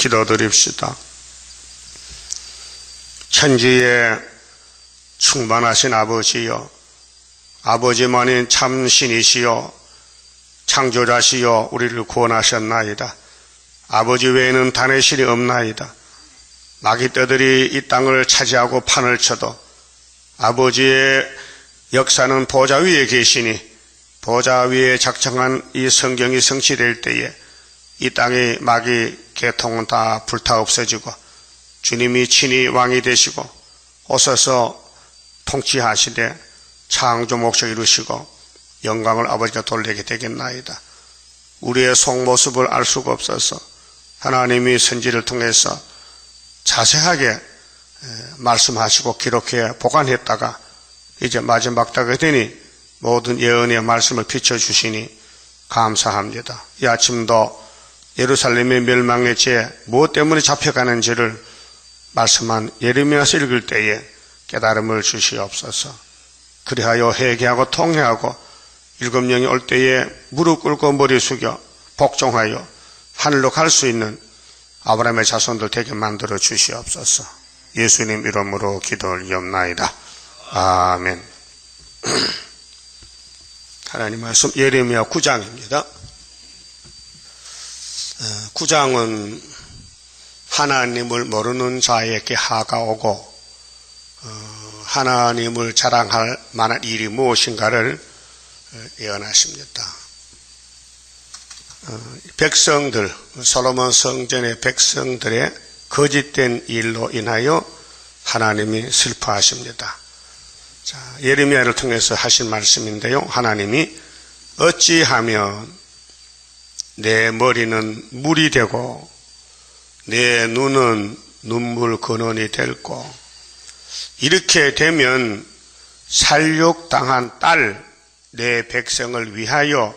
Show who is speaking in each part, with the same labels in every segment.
Speaker 1: 기도드립시다. 천지에 충만하신 아버지여, 아버지만이 참 신이시여 창조자시여 우리를 구원하셨나이다. 아버지 외에는 단의 신이 없나이다. 마귀 떼들이 이 땅을 차지하고 판을 쳐도 아버지의 역사는 보좌 위에 계시니 보좌 위에 작정한 이 성경이 성취될 때에 이 땅의 마귀 계통은 다 불타 없어지고 주님이 친히 왕이 되시고 오셔서 통치하시되 창조 목적 이루시고 영광을 아버지가 돌리게 되겠나이다. 우리의 속모습을 알 수가 없어서 하나님이 선지를 통해서 자세하게 말씀하시고 기록해 보관했다가 이제 마지막 때가 되니 모든 예언의 말씀을 비춰주시니 감사합니다. 이 아침도 예루살렘의 멸망의 죄, 무엇 때문에 잡혀가는지를 말씀한 예레미야서 읽을 때에 깨달음을 주시옵소서. 그리하여 회개하고 통회하고 일곱 영이 올 때에 무릎 꿇고 머리 숙여 복종하여 하늘로 갈 수 있는 아브라함의 자손들 되게 만들어 주시옵소서. 예수님 이름으로 기도하옵나이다. 아멘. 하나님 말씀 예레미야 9장입니다. 9장은 하나님을 모르는 자에게 하가 오고 하나님을 자랑할 만한 일이 무엇인가를 예언하십니다. 백성들, 솔로몬 성전의 백성들의 거짓된 일로 인하여 하나님이 슬퍼하십니다. 자, 예레미야를 통해서 하신 말씀인데요. 하나님이 어찌하면 내 머리는 물이 되고 내 눈은 눈물 근원이 될고 이렇게 되면 살육당한 딸 내 백성을 위하여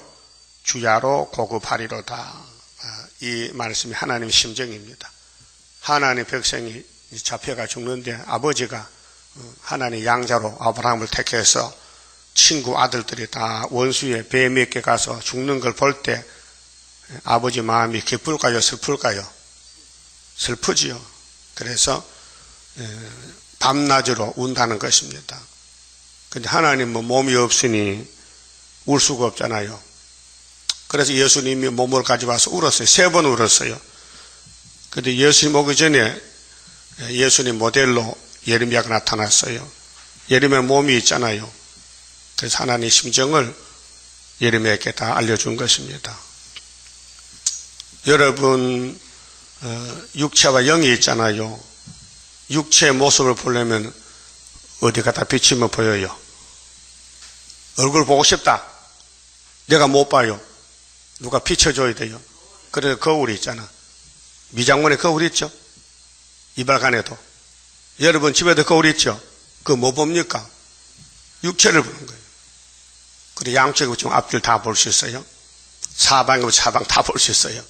Speaker 1: 주야로 고급하리로다. 이 말씀이 하나님의 심정입니다. 하나님 백성이 잡혀가 죽는데 아버지가 하나님 양자로 아브라함을 택해서 친구 아들들이 다 원수의 뱀에게 가서 죽는 걸 볼 때 아버지 마음이 기쁠까요? 슬플까요? 슬프지요. 그래서 밤낮으로 운다는 것입니다. 근데 하나님은 몸이 없으니 울 수가 없잖아요. 그래서 예수님이 몸을 가져와서 울었어요. 3번 울었어요. 근데 예수님 오기 전에 예수님 모델로 예레미야가 나타났어요. 예레미야 몸이 있잖아요. 그래서 하나님의 심정을 예레미야에게 다 알려준 것입니다. 여러분 육체와 영이 있잖아요. 육체의 모습을 보려면 어디 갖다 비치면 보여요. 얼굴 보고 싶다. 내가 못 봐요. 누가 비춰줘야 돼요. 그래서 거울이 있잖아. 미장원에 거울 있죠. 이발관에도. 여러분 집에도 거울 있죠. 그거 뭐 봅니까? 육체를 보는 거예요. 그리고 양쪽에 지금 앞줄 다 볼 수 있어요. 사방에 사방 다 볼 수 있어요.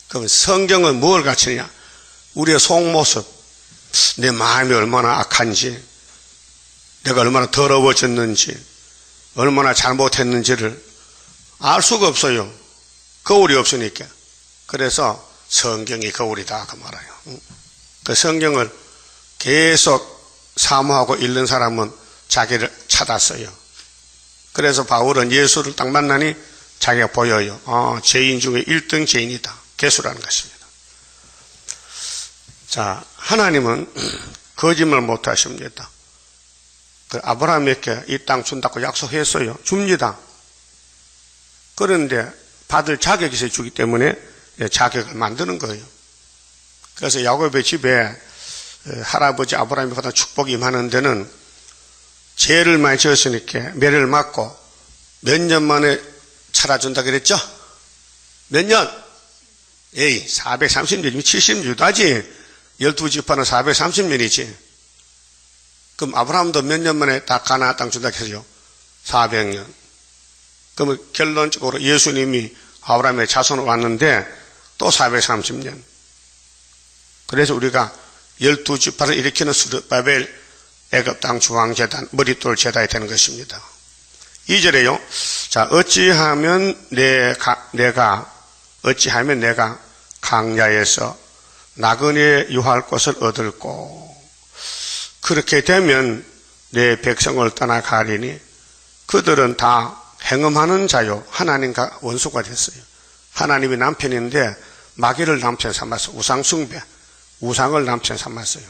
Speaker 1: 그럼 성경은 뭘 가르치느냐? 우리의 속모습, 내 마음이 얼마나 악한지, 내가 얼마나 더러워졌는지, 얼마나 잘못했는지를 알 수가 없어요. 거울이 없으니까. 그래서 성경이 거울이다 그 말이에요. 그 성경을 계속 사모하고 읽는 사람은 자기를 찾았어요. 그래서 바울은 예수를 딱 만나니 자기가 보여요. 죄인 중에 1등 죄인이다. 개수라는 것입니다. 자, 하나님은 거짓말 못 하십니다. 그 아브라함에게 이 땅 준다고 약속했어요. 줍니다. 그런데 받을 자격이 있어야 주기 때문에 자격을 만드는 거예요. 그래서 야곱의 집에 할아버지 아브라함이 받은 축복이 임하는 데는 죄를 많이 지었으니까 매를 맞고 몇 년 만에 살아준다 그랬죠? 몇 년? 430년이면 70유다지. 12지파는 430년이지. 그럼 아브라함도 몇 년 만에 다 가나안 땅 준다 했어요? 400년. 그러면 결론적으로 예수님이 아브라함의 자손으로 왔는데 또 430년. 그래서 우리가 12지파를 일으키는 스룹바벨 애굽 땅 중앙재단 머릿돌 제단이 되는 것입니다. 2절에요. 자, 어찌하면 내가 강야에서 나그네 유할 곳을 얻을고 그렇게 되면 내 백성을 떠나가리니 그들은 다 행음하는 자요 하나님과 원수가 됐어요. 하나님이 남편인데 마귀를 남편 삼았어요. 우상 숭배, 우상을 남편 삼았어요.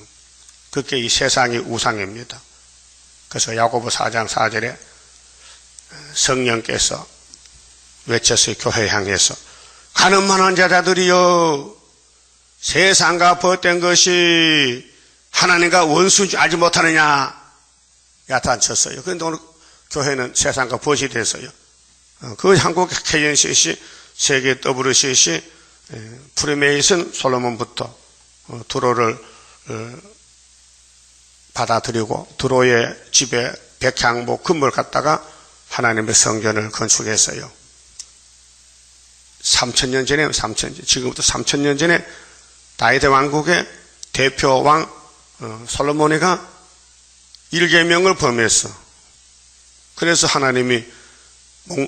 Speaker 1: 그게 이 세상이 우상입니다. 그래서 야고보 4장 4절에 성령께서 외쳤어요. 교회 향해서 가늠하는 자들이여 세상과 벗된 것이 하나님과 원수인지 알지 못하느냐 야단쳤어요. 그런데 오늘 교회는 세상과 벗이 됐어요. 그 한국 KNCC, 세계 WCC, 프리메이슨 솔로몬부터 드로를 받아들이고 드로의 집에 백향목 금을 갖다가 하나님의 성전을 건축했어요. 3,000년 전에, 지금부터 3,000년 전에 다윗 왕국의 대표 왕 솔로몬이가 일계명을 범했어. 그래서 하나님이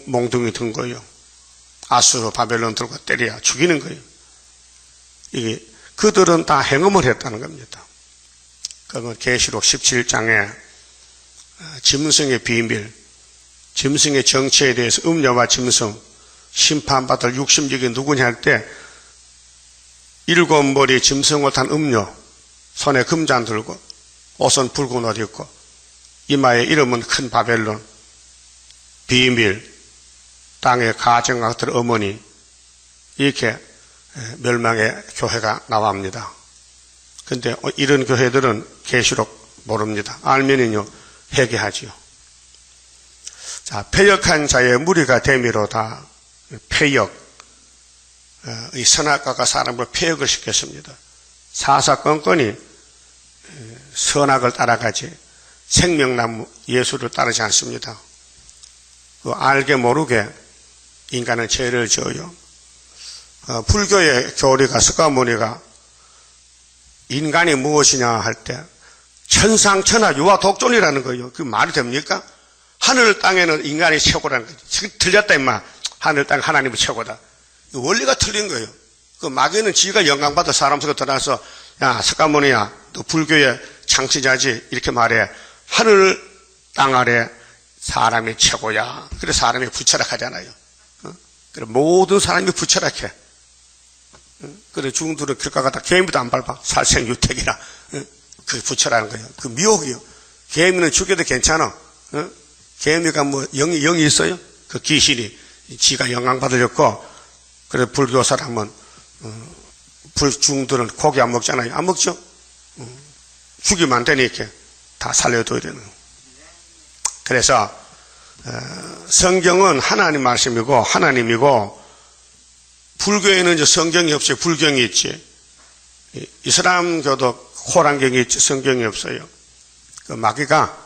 Speaker 1: 몽둥이 든 거예요. 아수르 바벨론 들고 때려야 죽이는 거예요. 이게 그들은 다 행음을 했다는 겁니다. 그러면 계시록 17장에 짐승의 비밀, 짐승의 정체에 대해서 음녀와 짐승, 심판받을 육심적이 누구냐 할 때 7머리 짐승을 탄 음녀, 손에 금잔 들고 옷은 붉은 옷 입고 이마에 이름은 큰 바벨론, 비밀, 땅의 가정학들 어머니, 이렇게 멸망의 교회가 나옵니다. 근데 이런 교회들은 계시록 모릅니다. 알면은요 회개하지요. 자, 패역한 자의 무리가 됨이로다. 패역, 이 선악과가 사람을 패역을 시켰습니다. 사사건건이 선악을 따라가지 생명나무 예수를 따르지 않습니다. 알게 모르게 인간은 죄를 지어요. 불교의 교리가 석가모니가 인간이 무엇이냐 할 때 천상천하 유아 독존이라는 거예요. 그 말이 됩니까? 하늘 땅에는 인간이 최고라는 거죠. 틀렸다 임마. 하늘 땅 하나님이 최고다. 원리가 틀린 거예요. 그 마귀는 지가 영광받아 사람 속에 들어가서 야 석가모니야 너 불교의 창시자지 이렇게 말해. 하늘 땅 아래 사람이 최고야. 그래서 사람이 부철학하잖아요. 그래 모든 사람이 부철학해. 그래 중들은 길가 가다 개미도 안 밟아. 살생유택이라. 그게 부처라는 거예요. 그 미혹이요. 개미는 죽여도 괜찮아. 개미가 뭐 영이 있어요? 그 귀신이 지가 영광 받으려고. 그래 불교 사람은 불중들은 고기 안 먹잖아요. 안 먹죠? 죽이면 안 되니까 다 살려둬야 되는 거예요. 그래서 성경은 하나님 말씀이고 하나님이고 불교에는 이제 성경이 없어요. 불경이 있지. 이슬람교도 코란경이 있지. 성경이 없어요. 그 마귀가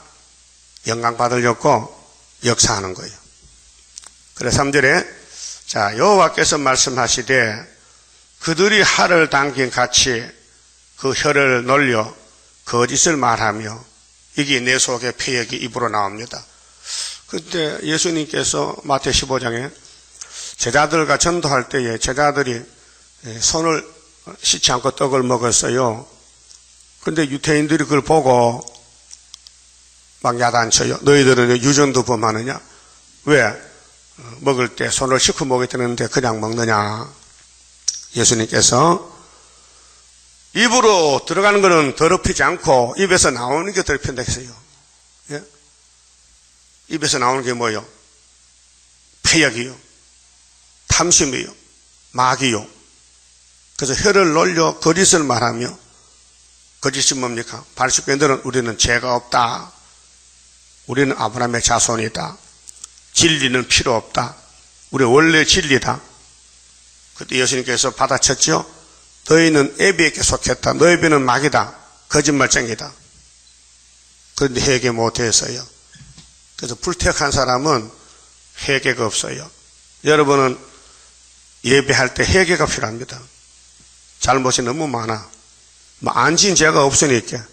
Speaker 1: 영광 받으려고 역사하는 거예요. 그래서 3절에 자 여호와께서 말씀하시되 그들이 할을 당긴 같이 그 혀를 놀려 거짓을 말하며 이게 내 속의 패역이 입으로 나옵니다. 그때 예수님께서 마태 15장에 제자들과 전도할 때에 제자들이 손을 씻지 않고 떡을 먹었어요. 그런데 유태인들이 그걸 보고 막 야단쳐요. 너희들은 유전도 범하느냐? 왜 먹을 때 손을 씻고 먹어야 되는데 그냥 먹느냐? 예수님께서 입으로 들어가는 것은 더럽히지 않고 입에서 나오는 게 더럽힌다 했어요. 예? 입에서 나오는 게 뭐예요? 패역이요. 탐심이요. 마귀요. 그래서 혀를 놀려 거짓을 말하며 거짓이 뭡니까? 바리새인들은 우리는 죄가 없다. 우리는 아브라함의 자손이다. 진리는 필요 없다. 우리 원래 진리다. 그때 예수님께서 받아쳤죠. 너희는 애비에게 속했다. 너희 배는 마귀다. 거짓말쟁이다. 그런데 회개 못했어요. 그래서 불택한 사람은 회개가 없어요. 여러분은 예배할 때 회개가 필요합니다. 잘못이 너무 많아. 안 지은 죄가 없으니까.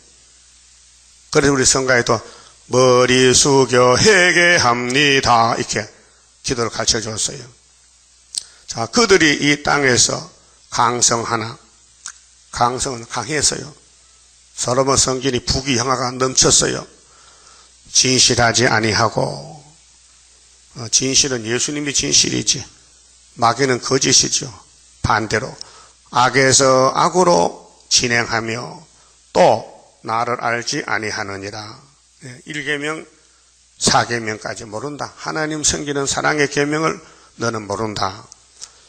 Speaker 1: 그래서 우리 성가에도 머리 숙여 회개합니다. 이렇게 기도를 가르쳐 줬어요. 자, 그들이 이 땅에서 강성하나. 강성은 강했어요. 솔로몬 성전이 부귀영화가 넘쳤어요. 진실하지 아니하고. 진실은 예수님이 진실이지, 마귀는 거짓이죠. 반대로 악에서 악으로 진행하며 또 나를 알지 아니하느니라. 1계명 4계명까지 모른다. 하나님 섬기는 사랑의 계명을 너는 모른다.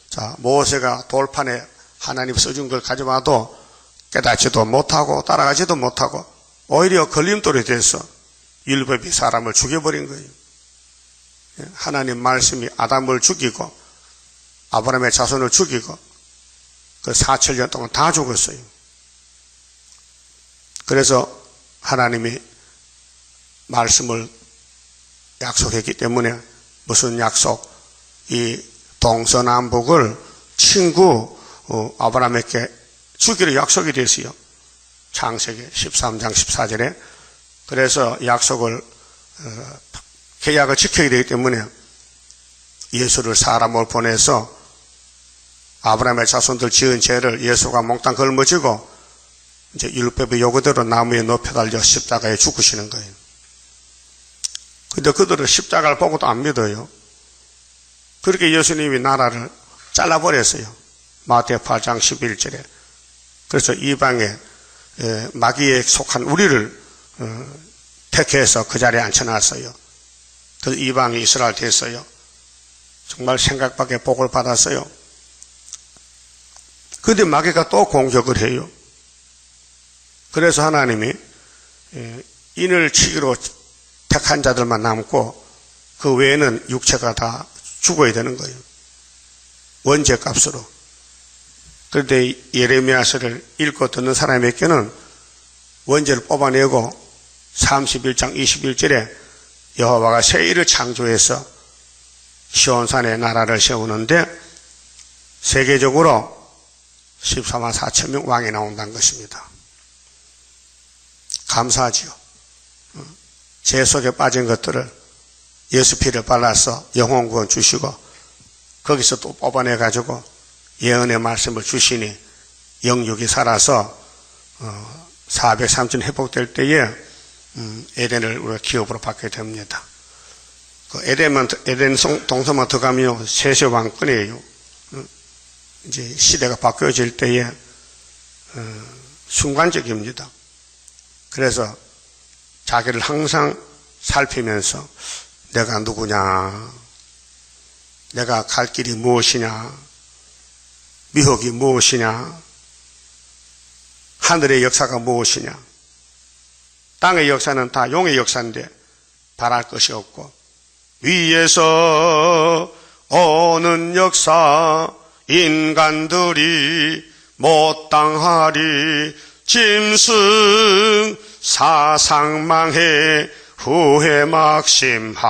Speaker 1: 자, 모세가 돌판에 하나님 써준 걸 가져와도 깨닫지도 못하고 따라가지도 못하고 오히려 걸림돌이 돼서 율법이 사람을 죽여버린 거예요. 하나님 말씀이 아담을 죽이고 아브라함의 자손을 죽이고 그 4천년 동안 다 죽었어요. 그래서 하나님이 말씀을 약속했기 때문에, 무슨 약속? 이 동서남북을 친구 아브라함에게 주기로 약속이 됐어요. 창세기 13장 14절에. 그래서 약속을 계약을 지켜야 되기 때문에 예수를 사람을 보내서 아브라함의 자손들 지은 죄를 예수가 몽땅 걸머지고 이제 율법의 요구대로 나무에 높여 달려 십자가에 죽으시는 거예요. 근데 그들은 십자가를 보고도 안 믿어요. 그렇게 예수님이 나라를 잘라버렸어요. 마태오 8장 11절에. 그래서 이방에 마귀에 속한 우리를 택해서 그 자리에 앉혀놨어요. 그 이방이 이스라엘 됐어요. 정말 생각 밖의 복을 받았어요. 그런데 마귀가 또 공격을 해요. 그래서 하나님이 인을 치기로 택한 자들만 남고 그 외에는 육체가 다 죽어야 되는 거예요. 원죄값으로. 그런데 예레미야서를 읽고 듣는 사람에게는 원죄를 뽑아내고 31장 21절에 여호와가 새 일을 창조해서 시온산에 나라를 세우는데 세계적으로 14만 4천 명 왕이 나온다는 것입니다. 감사하지요. 죄 속에 빠진 것들을 예수 피를 발라서 영혼 구원 주시고 거기서 또 뽑아내 가지고 예언의 말씀을 주시니 영육이 살아서 430년 회복될 때에 에덴을 우리가 기업으로 받게 됩니다. 그 에덴 동서만 들어가면 셋의 왕권이에요. 이제 시대가 바뀌어질 때에 순간적입니다. 그래서 자기를 항상 살피면서 내가 누구냐, 내가 갈 길이 무엇이냐, 미혹이 무엇이냐, 하늘의 역사가 무엇이냐. 땅의 역사는 다 용의 역사인데 바랄 것이 없고 위에서 오는 역사 인간들이 못당하리 짐승 사상망해 후회 막심하리로다.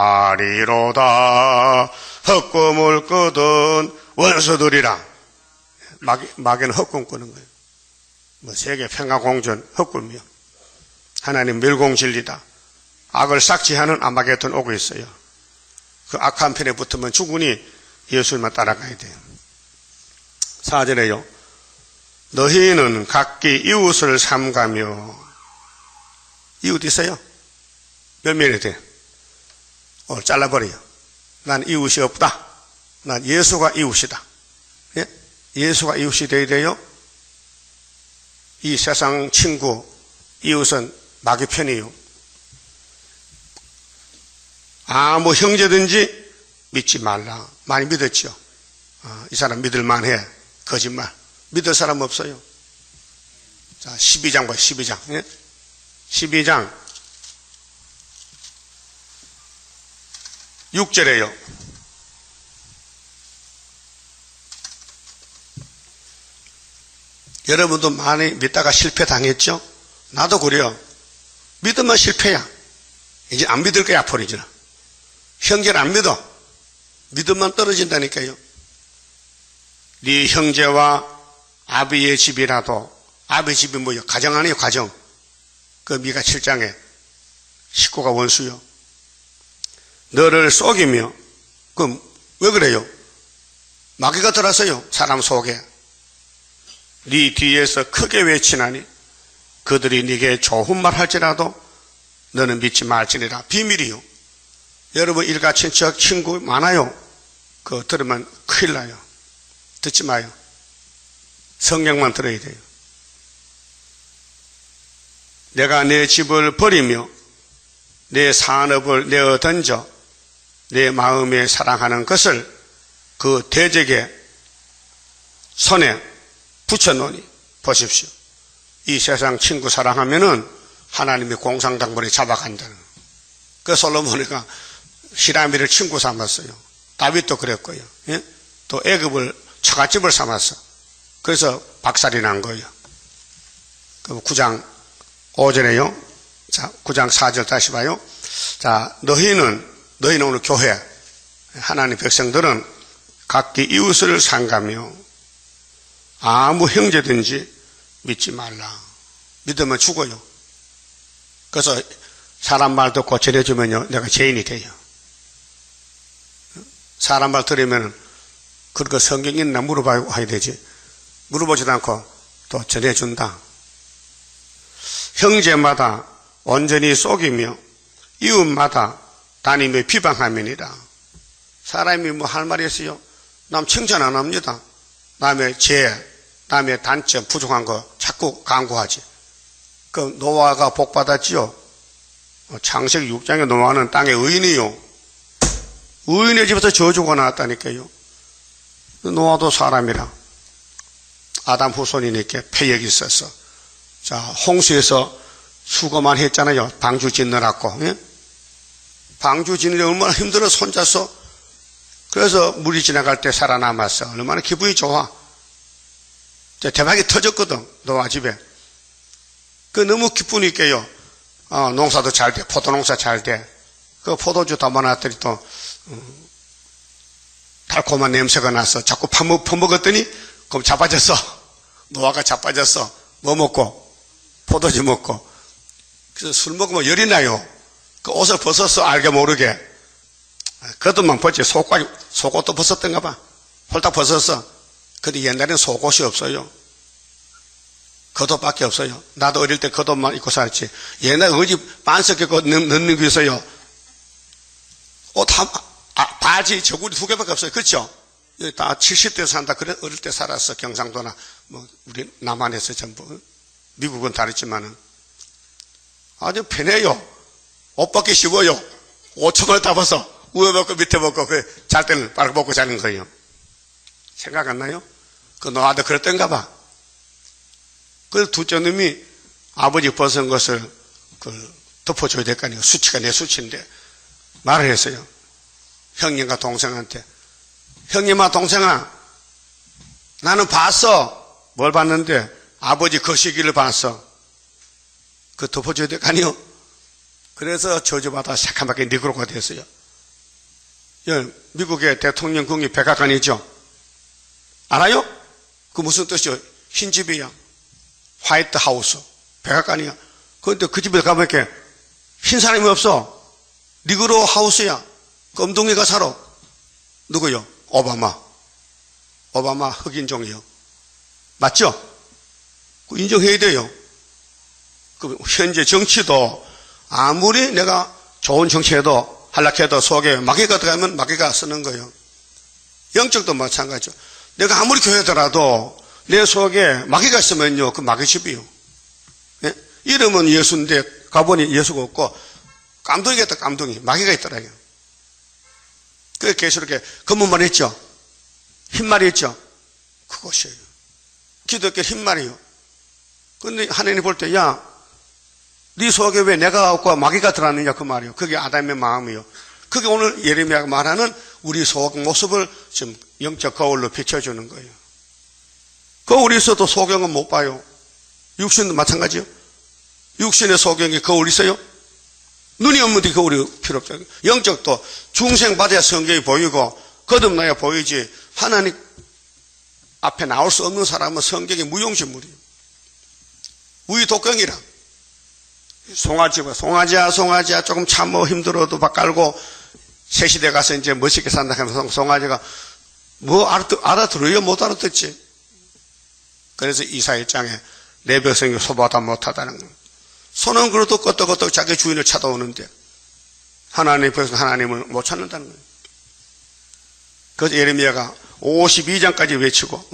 Speaker 1: 헛꿈을 꾸던 원수들이라. 마귀는 헛꿈 꾸는 거예요. 세계 평화공전 헛꿈이요. 하나님 멸공진리다. 악을 삭제하는 아마겟돈 오고 있어요. 그 악한 편에 붙으면 죽으니 예수님만 따라가야 돼요. 4절에요. 너희는 각기 이웃을 삼가며. 이웃 있어요? 몇 명이 돼? 오늘 잘라버려요. 난 이웃이 없다. 난 예수가 이웃이다. 예? 예수가 이웃이 되어야 돼요. 이 세상 친구, 이웃은 마귀 편이에요. 아무 형제든지 믿지 말라. 많이 믿었죠. 이 사람 믿을만해. 거짓말. 믿을 사람 없어요. 자, 12장 봐요. 12장. 예? 12장 6절에요. 여러분도 많이 믿다가 실패 당했죠? 나도 그래요. 믿으면 실패야. 이제 안 믿을 거야, 앞으로 이제는. 형제를 안 믿어. 믿으면 떨어진다니까요. 네 형제와 아비의 집이라도, 아비의 집이 뭐예요? 가정 아니에요, 가정. 그 미가 7장에 식구가 원수요. 너를 속이며, 그럼 왜 그래요? 마귀가 들어서요, 사람 속에. 네 뒤에서 크게 외치나니 그들이 네게 좋은 말 할지라도 너는 믿지 말지니라. 비밀이요. 여러분 일가 친척 친구 많아요. 그거 들으면 큰일 나요. 듣지 마요. 성경만 들어야 돼요. 내가 내 집을 버리며 내 산업을 내어 던져 내 마음에 사랑하는 것을 그 대적의 손에 붙여놓으니 보십시오. 이 세상 친구 사랑하면은 하나님이 공산당번에 잡아간다는. 그 솔로몬이가 히라미를 친구 삼았어요. 다윗도 그랬고요. 예? 또 애굽을 처갓집을 삼았어. 그래서 박살이 난 거예요. 그럼 9장 5절에요. 자, 9장 4절 다시 봐요. 자, 너희는 오늘 교회, 하나님 백성들은 각기 이웃을 상가며 아무 형제든지 믿지 말라. 믿으면 죽어요. 그래서 사람 말 듣고 전해주면요, 내가 죄인이 돼요. 사람 말 들으면 그거 성경 있나 물어봐야 되지. 물어보지도 않고 또 전해준다. 형제마다 온전히 속이며 이웃마다 다니며 비방함이니라. 사람이 뭐 할 말이 있어요? 남 칭찬 안 합니다. 남의 죄, 남의 단점, 부족한 거 자꾸 강구하지. 그 노아가 복 받았지요. 창세기 6장에 노아는 땅의 의인이요. 의인의 집에서 저주가 나왔다니까요. 노아도 사람이라. 아담 후손이니까 패역이 있어서. 자, 홍수에서 수고만 했잖아요. 방주 짓느라고. 예? 방주 짓는데 얼마나 힘들어 손잡서. 그래서 물이 지나갈 때 살아남았어. 얼마나 기분이 좋아. 대박이 터졌거든. 노아 집에. 그 너무 기쁘니까요. 농사도 잘 돼. 포도농사 잘 돼. 그 포도주 담아놨더니 또 달콤한 냄새가 나서 자꾸 퍼먹었더니 그럼 자빠졌어. 노아가 자빠졌어. 뭐 먹고? 포도주 먹고. 그래서 술 먹으면 열이 나요. 그 옷을 벗었어. 알게 모르게. 겉옷만 벗지. 속옷도 벗었던가 봐. 홀딱 벗었어. 근데 옛날에는 속옷이 없어요. 겉옷밖에 없어요. 나도 어릴 때 겉옷만 입고 살았지. 옛날에 어디 반석 입고 넣는 게 있어요. 옷 바지, 저고리 2개밖에 없어요. 그렇죠? 여기 다 70대 산다. 그래, 어릴 때 살았어. 경상도나, 뭐, 우리 남한에서 전부. 미국은 다르지만은. 아주 편해요. 옷 벗기 쉬워요. 5천원 다 벗어. 위에 벗고 밑에 벗고, 잘 때는 빨리 벗고 자는 거예요. 생각 안 나요? 그 노아도 그랬던가 봐. 그래서 둘째 놈이 아버지 벗은 것을 덮어줘야 될 거 아니에요. 수치가 내 수치인데. 말을 했어요. 형님과 동생한테. 형님아, 동생아, 나는 봤어. 뭘 봤는데? 아버지 거시기를 봤어. 그 덮어줘야 될 거 아니에요? 그래서 저주받아 새까맣게 니그로가 됐어요. 미국의 대통령 궁이 백악관이죠? 알아요? 그 무슨 뜻이요? 흰 집이야. 화이트 하우스. 백악관이야. 그런데 그 집에 가면 이렇게 흰 사람이 없어. 니그로 하우스야. 검둥이가 살아. 누구요? 오바마. 오바마 흑인종이요. 맞죠? 인정해야 돼요. 그 현재 정치도 아무리 내가 좋은 정치해도 한락해도 속에 마귀가 들어가면 마귀가 쓰는 거예요. 영적도 마찬가지죠. 내가 아무리 교회더라도 내 속에 마귀가 있으면요, 그 마귀 집이요. 예? 이름은 예수인데 가보니 예수가 없고 깜둥이겠다. 깜둥이 마귀가 있더라고요. 그 계시록에 검은말이 있죠. 흰말이 있죠. 그것이에요. 기독교 흰말이요. 근데 하나님 볼 때, 야, 네 속에 왜 내가 없고 마귀가 들어왔느냐 그 말이요. 그게 아담의 마음이요. 그게 오늘 예레미야가 말하는 우리 속 모습을 지금 영적 거울로 비춰주는 거예요. 거울이 있어도 소경은 못 봐요. 육신도 마찬가지요. 육신의 소경에 거울이 있어요? 눈이 없는데 거울이 필요 없죠. 영적도 중생받아야 성경이 보이고 거듭나야 보이지. 하나님 앞에 나올 수 없는 사람은 성경이 무용지물이에요. 우유독경이라. 송아지야 조금 참어 힘들어도 밥 깔고 새 시대 가서 이제 멋있게 산다 하면서 송아지가 뭐 알아들어요? 못 알아듣지. 그래서 이사 1장에 내 백성이 소보다 못하다는 거예요. 소는 그래도 끄떡끄떡 자기 주인을 찾아오는데 하나님의 백성 하나님을 못 찾는다는 거예요. 그래서 예레미야가 52장까지 외치고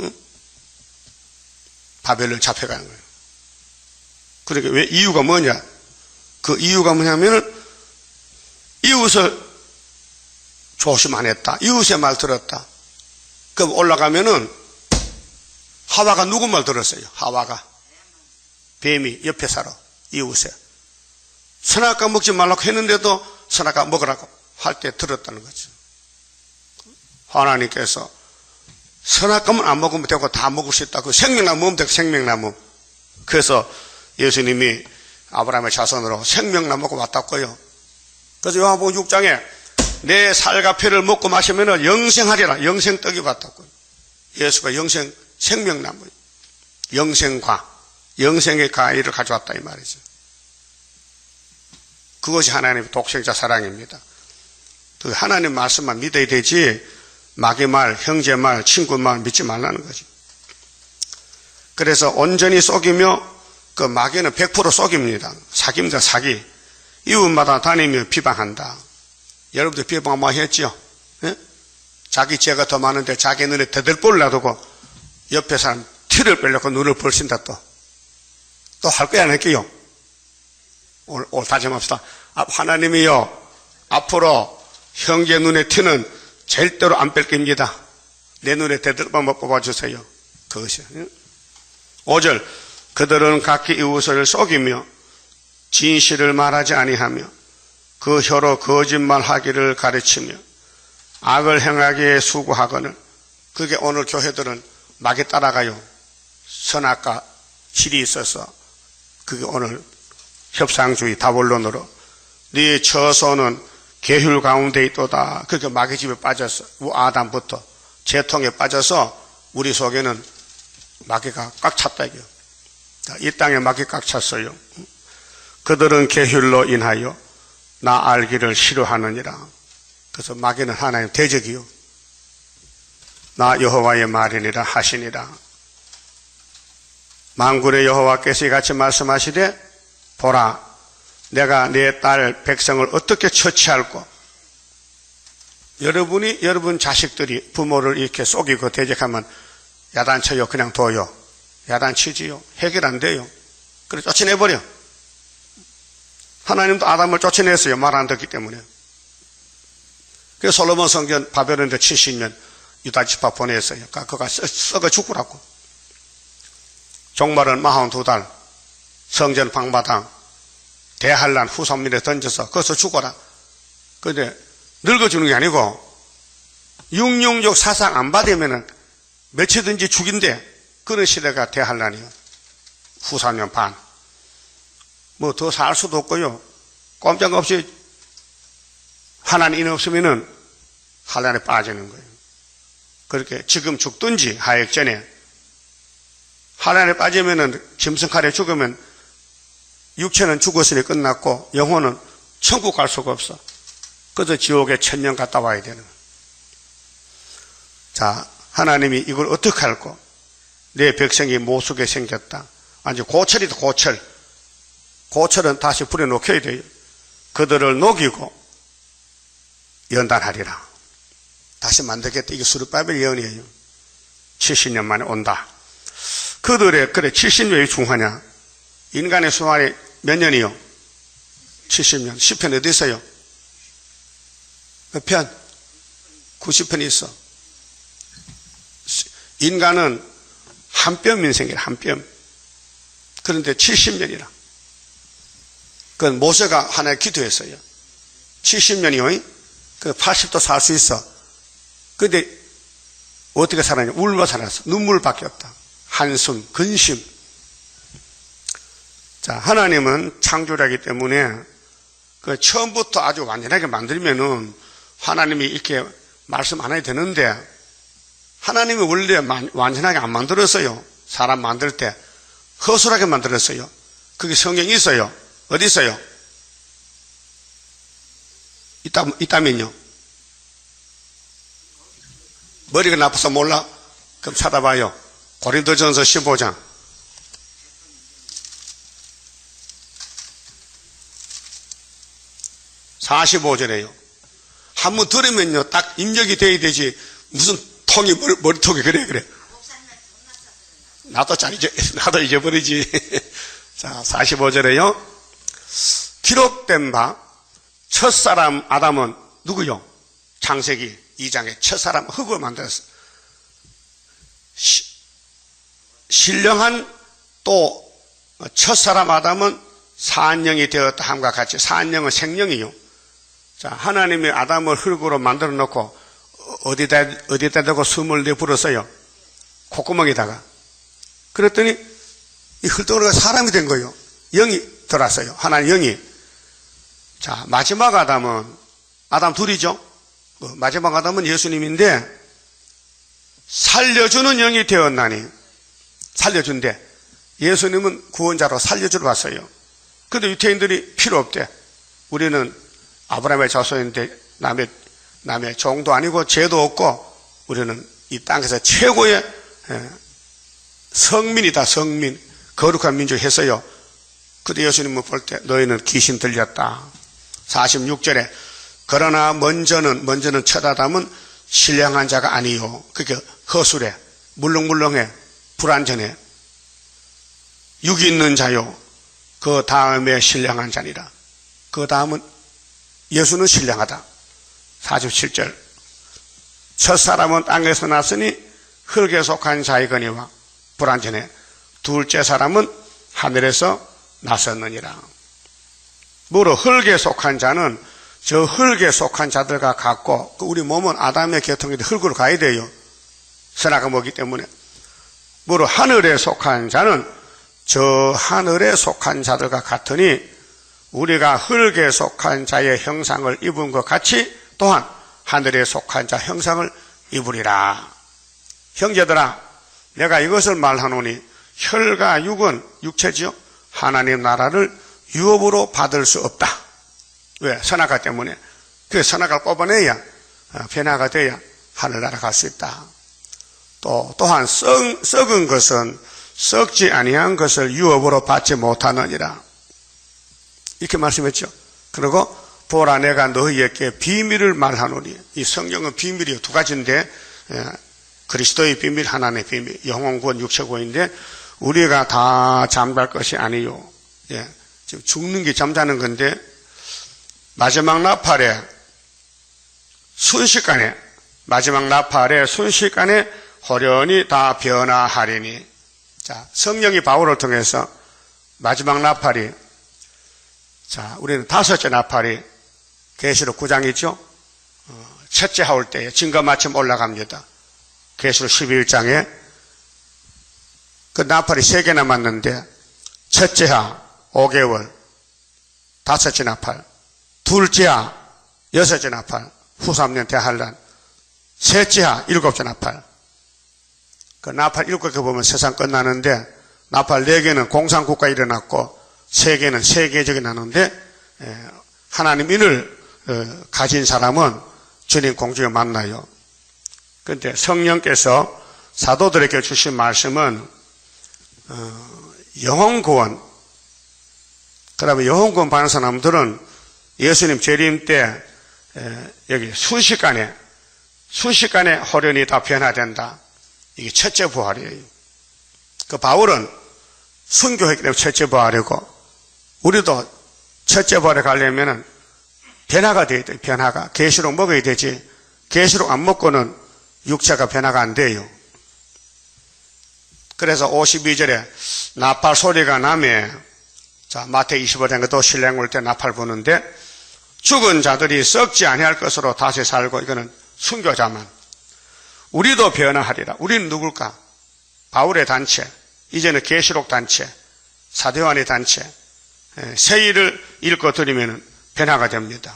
Speaker 1: 바벨론 잡혀가는 거예요. 그러니까 왜 이유가 뭐냐? 그 이유가 뭐냐면은 이웃을 조심 안 했다. 이웃의 말 들었다. 그럼 올라가면은 하와가 누구 말 들었어요? 하와가 뱀이 옆에 살아 이웃에 선악과 먹지 말라고 했는데도 선악과 먹으라고 할 때 들었다는 거죠. 하나님께서 선악과만 안 먹으면 되고 다 먹을 수 있다. 그 생명나무 먹으면 되고 생명나무. 그래서 예수님이 아브라함의 자손으로 생명나무가 왔다고요. 그래서 요한복음 6장에 내 살과 피를 먹고 마시면 영생하리라. 영생떡이 왔다고요. 예수가 영생 생명나무예요. 영생과 영생의 과일을 가져왔다 이 말이죠. 그것이 하나님의 독생자 사랑입니다. 그 하나님 말씀만 믿어야 되지 마귀 말, 형제 말, 친구 말 믿지 말라는 거죠. 그래서 온전히 속이며 그 마귀는 100% 속입니다. 사기입니다. 사기. 이웃마다 다니며 비방한다. 여러분들 비방 많이 했죠? 예? 자기 죄가 더 많은데 자기 눈에 대들보를 놔두고 옆에 사람 티를 빼려고 눈을 벌신다 또 할 거야 안 할게요? 오늘 다짐합시다. 하나님이요 앞으로 형제 눈에 티는 절대로 안 뺄 겁니다. 내 눈에 대들보만 뽑아주세요. 그것이요. 5절 그들은 각기 이웃을 속이며 진실을 말하지 아니하며 그 혀로 거짓말하기를 가르치며 악을 행하기에 수고하거늘. 그게 오늘 교회들은 마귀 따라가요. 선악과 질이 있어서 그게 오늘 협상주의 다본론으로 네 처소는 계율 가운데 있도다. 그렇게 마귀 집에 빠졌어. 아담부터 재통에 빠져서 우리 속에는 마귀가 꽉 찼다 이거요. 이 땅에 마귀 꽉 찼어요. 그들은 계율로 인하여 나 알기를 싫어하느니라. 그래서 마귀는 하나님 대적이요. 나 여호와의 말이니라 하시니라. 만군의 여호와께서 이같이 말씀하시되 보라 내가 내 딸 백성을 어떻게 처치할꼬. 여러분이 여러분 자식들이 부모를 이렇게 속이고 대적하면 야단쳐요. 그냥 둬요. 야단치지요. 해결 안 돼요. 그래 쫓아내버려. 하나님도 아담을 쫓아냈어요. 말 안 듣기 때문에. 그래서 솔로몬 성전 바벨론에 70년 유다 지파 보냈어요. 그가 썩어 죽으라고. 종말은 42달 성전 방바닥 대한란 후손민에 던져서 거기서 죽어라. 그런데 늙어주는 게 아니고 육룡족 사상 안 받으면 며칠든지 죽인대. 그런 시대가 대한란이요. 후사년 반. 뭐 더 살 수도 없고요. 꼼짝없이 하나님이 없으면은 한란에 빠지는 거예요. 그렇게 지금 죽든지 하액전에 한란에 빠지면은 짐승칼에 죽으면 육체는 죽었으니 끝났고 영혼은 천국 갈 수가 없어. 그래서 지옥에 1000년 갔다 와야 되는 거예요. 자, 하나님이 이걸 어떻게 할꼬? 내 백성이 모속에 생겼다. 아주 고철이다 고철. 고철은 다시 불에 녹여야 돼요. 그들을 녹이고 연단하리라. 다시 만들겠다. 이게 수르바벨 예언이에요. 70년 만에 온다. 그들의 그래 70년이 중하냐? 인간의 수만이 몇 년이요? 70년. 10편 어디 있어요? 몇 편? 90편이 있어. 인간은 한 뼘 인생이라 한 뼘. 그런데 70년이라. 그건 모세가 하나의 기도했어요. 70년이요. 그 80도 살 수 있어. 근데 어떻게 살았냐? 울며 살았어. 눈물밖에 없다. 한숨, 근심. 자, 하나님은 창조자이기 때문에 그 처음부터 아주 완전하게 만들면은 하나님이 이렇게 말씀 안 해도 되는데 하나님이 원래 완전하게 안 만들었어요. 사람 만들 때 허술하게 만들었어요. 그게 성경이 있어요. 어디 있어요? 있다면요. 머리가 나빠서 몰라? 그럼 찾아봐요. 고린도전서 15장 45절에요. 한번 들으면요, 딱 입력이 돼야 되지. 무슨 통이 머리통이 그래. 나도 잊어버리지. 자, 45절에요. 기록된 바 첫사람 아담은 누구요? 창세기 2장에 첫사람 흙을 만들었어. 신령한 또 첫사람 아담은 산령이 되었다 함과 같이, 산령은 생령이요. 자, 하나님이 아담을 흙으로 만들어 놓고 어디다 대고 숨을 내불었어요? 콧구멍에다가. 그랬더니 이 흙덩어리가 사람이 된 거예요. 영이 들어왔어요. 하나님 영이. 자, 마지막 아담은 아담 둘이죠. 마지막 아담은 예수님인데 살려주는 영이 되었나니, 살려준대. 예수님은 구원자로 살려주러 왔어요. 근데 유태인들이 필요 없대. 우리는 아브라함의 자손인데 남의 종도 아니고 죄도 없고 우리는 이 땅에서 최고의 성민이다. 성민, 거룩한 민족 했어요. 근데 예수님은 볼 때 너희는 귀신 들렸다. 46절에 그러나 먼저는 첫 아담은 신령한 자가 아니요. 그게 허술해, 물렁물렁해, 불완전해, 육이 있는 자요. 그 다음에 신령한 자니라. 그 다음은 예수는 신령하다. 47절 첫사람은 땅에서 났으니 흙에 속한 자이거니와 불완전해. 둘째 사람은 하늘에서 났었느니라. 뭐로? 흙에 속한 자는 저 흙에 속한 자들과 같고, 우리 몸은 아담의 계통인데 흙으로 가야 돼요. 선악과 뭐기 때문에. 뭐로? 하늘에 속한 자는 저 하늘에 속한 자들과 같으니 우리가 흙에 속한 자의 형상을 입은 것 같이 또한 하늘에 속한 자 형상을 입으리라. 형제들아, 내가 이것을 말하노니 혈과 육은, 육체지요, 하나님 나라를 유업으로 받을 수 없다. 왜? 선악과 때문에. 그 선악과를 뽑아내야, 변화가 돼야 하늘나라 갈 수 있다. 또한 썩은 것은 썩지 아니한 것을 유업으로 받지 못하느니라. 이렇게 말씀했죠. 그리고 보라, 내가 너희에게 비밀을 말하노니. 이 성경은 비밀이 두 가지인데, 그리스도의 비밀, 하나님의 비밀, 영혼구원, 육체구원인데 우리가 다 잠잘 것이 아니요. 지금 죽는 게 잠자는 건데 마지막 나팔에 순식간에 호련히 다 변화하리니. 자, 성령이 바울을 통해서 마지막 나팔이, 자, 우리는 다섯째 나팔이 계시록 9장 있죠. 첫째 하올 때에 증거 마침 올라갑니다. 계시록 11장에 그 나팔이 3개 남았는데, 첫째 하 5개월, 다섯째 나팔, 둘째 하 6째 나팔, 후 3년 대환란, 셋째 하 7째 나팔. 그 나팔 7개 보면 세상 끝나는데, 나팔 4개는 공산국가에 일어났고 3개는 세계적인 나누는데, 하나님 인을 가진 사람은 주님 공중에 만나요. 그런데 성령께서 사도들에게 주신 말씀은 영혼구원. 그다음에 영혼구원 받는 사람들은 예수님 재림 때 여기 순식간에 호련히 다 변화된다. 이게 첫째 부활이에요. 그 바울은 순교했기 때문에 첫째 부활이고, 우리도 첫째 부활에 가려면은 변화가 돼야 돼요. 변화가. 계시록 먹어야 되지. 계시록 안 먹고는 육체가 변화가 안 돼요. 그래서 52절에 나팔 소리가 나매, 자, 마태 25장에도 신랑 올 때 나팔 부는데, 죽은 자들이 썩지 아니할 것으로 다시 살고, 이거는 순교자만. 우리도 변화하리라. 우리는 누굴까? 바울의 단체, 이제는 계시록 단체, 사도요한의 단체, 세일을 읽고 드리면 변화가 됩니다.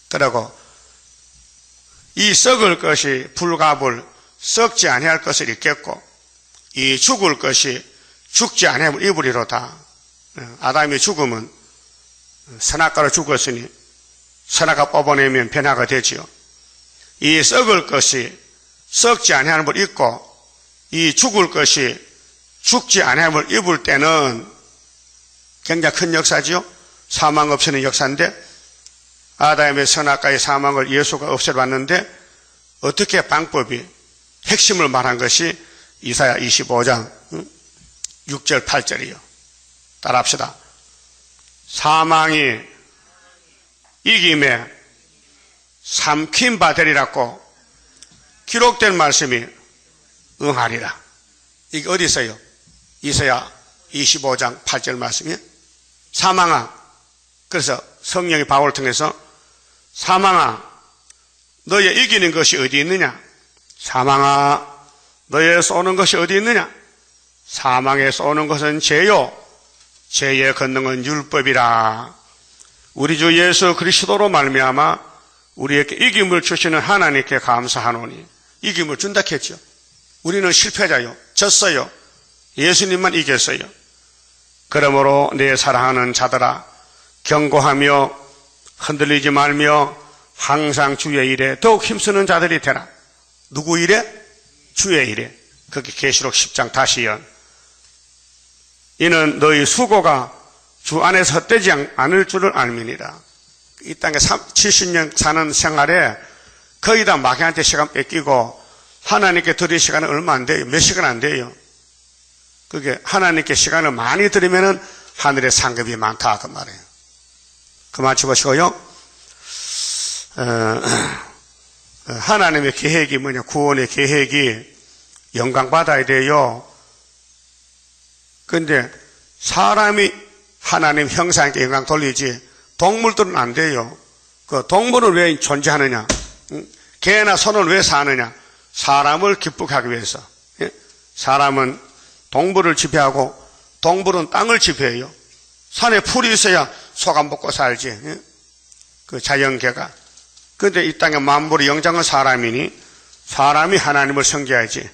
Speaker 1: 그리고 이 썩을 것이 불갑을, 썩지 아니할 것을 입겠고, 이 죽을 것이 죽지 아니함을 입으리로다. 아담의 죽음은 선악과로 죽었으니 선악과 뽑아내면 변화가 되지요. 이 썩을 것이 썩지 아니함을 입고, 이 죽을 것이 죽지 않음을 입을 때는 굉장히 큰 역사지요. 사망 없이는 역사인데 아담의 선악과의 사망을 예수가 없애봤는데 어떻게 방법이 핵심을 말한 것이 이사야 25장 6절 8절이요. 따라합시다. 사망이 이김에 삼킨 바 되리라고 기록된 말씀이 응하리라. 이게 어디 있어요? 이사야 25장 8절 말씀이에요. 사망아, 그래서 성령이 바울을 통해서 사망아, 너의 이기는 것이 어디 있느냐? 사망아, 너의 쏘는 것이 어디 있느냐? 사망에 쏘는 것은 죄요, 죄의 권능은 율법이라. 우리 주 예수 그리스도로 말미암아 우리에게 이김을 주시는 하나님께 감사하노니. 이김을 준다 했죠. 우리는 실패자요, 졌어요. 예수님만 이겼어요. 그러므로 내 사랑하는 자들아, 경고하며 흔들리지 말며 항상 주의 일에 더욱 힘쓰는 자들이 되라. 누구 일에? 주의 일에. 그게 계시록 10장 다시연. 이는 너희 수고가 주 안에서 헛되지 않을 줄을 알미니라. 이 땅에 70년 사는 생활에 거의 다 마귀한테 시간 뺏기고 하나님께 드릴 시간은 얼마 안 돼요. 몇 시간 안 돼요. 그게 하나님께 시간을 많이 드리면은 하늘에 상급이 많다 그 말이에요. 그만 집으시고요. 하나님의 계획이 뭐냐? 구원의 계획이 영광받아야 돼요. 그런데 사람이 하나님 형상에게 영광 돌리지 동물들은 안 돼요. 그 동물은 왜 존재하느냐? 개나 소는 왜 사느냐? 사람을 기쁘게 하기 위해서. 사람은 동물을 지배하고 동물은 땅을 지배해요. 산에 풀이 있어야 소가 먹고 살지. 그 자연계가. 그런데 이 땅의 만물의 영장은 사람이니 사람이 하나님을 섬겨야지.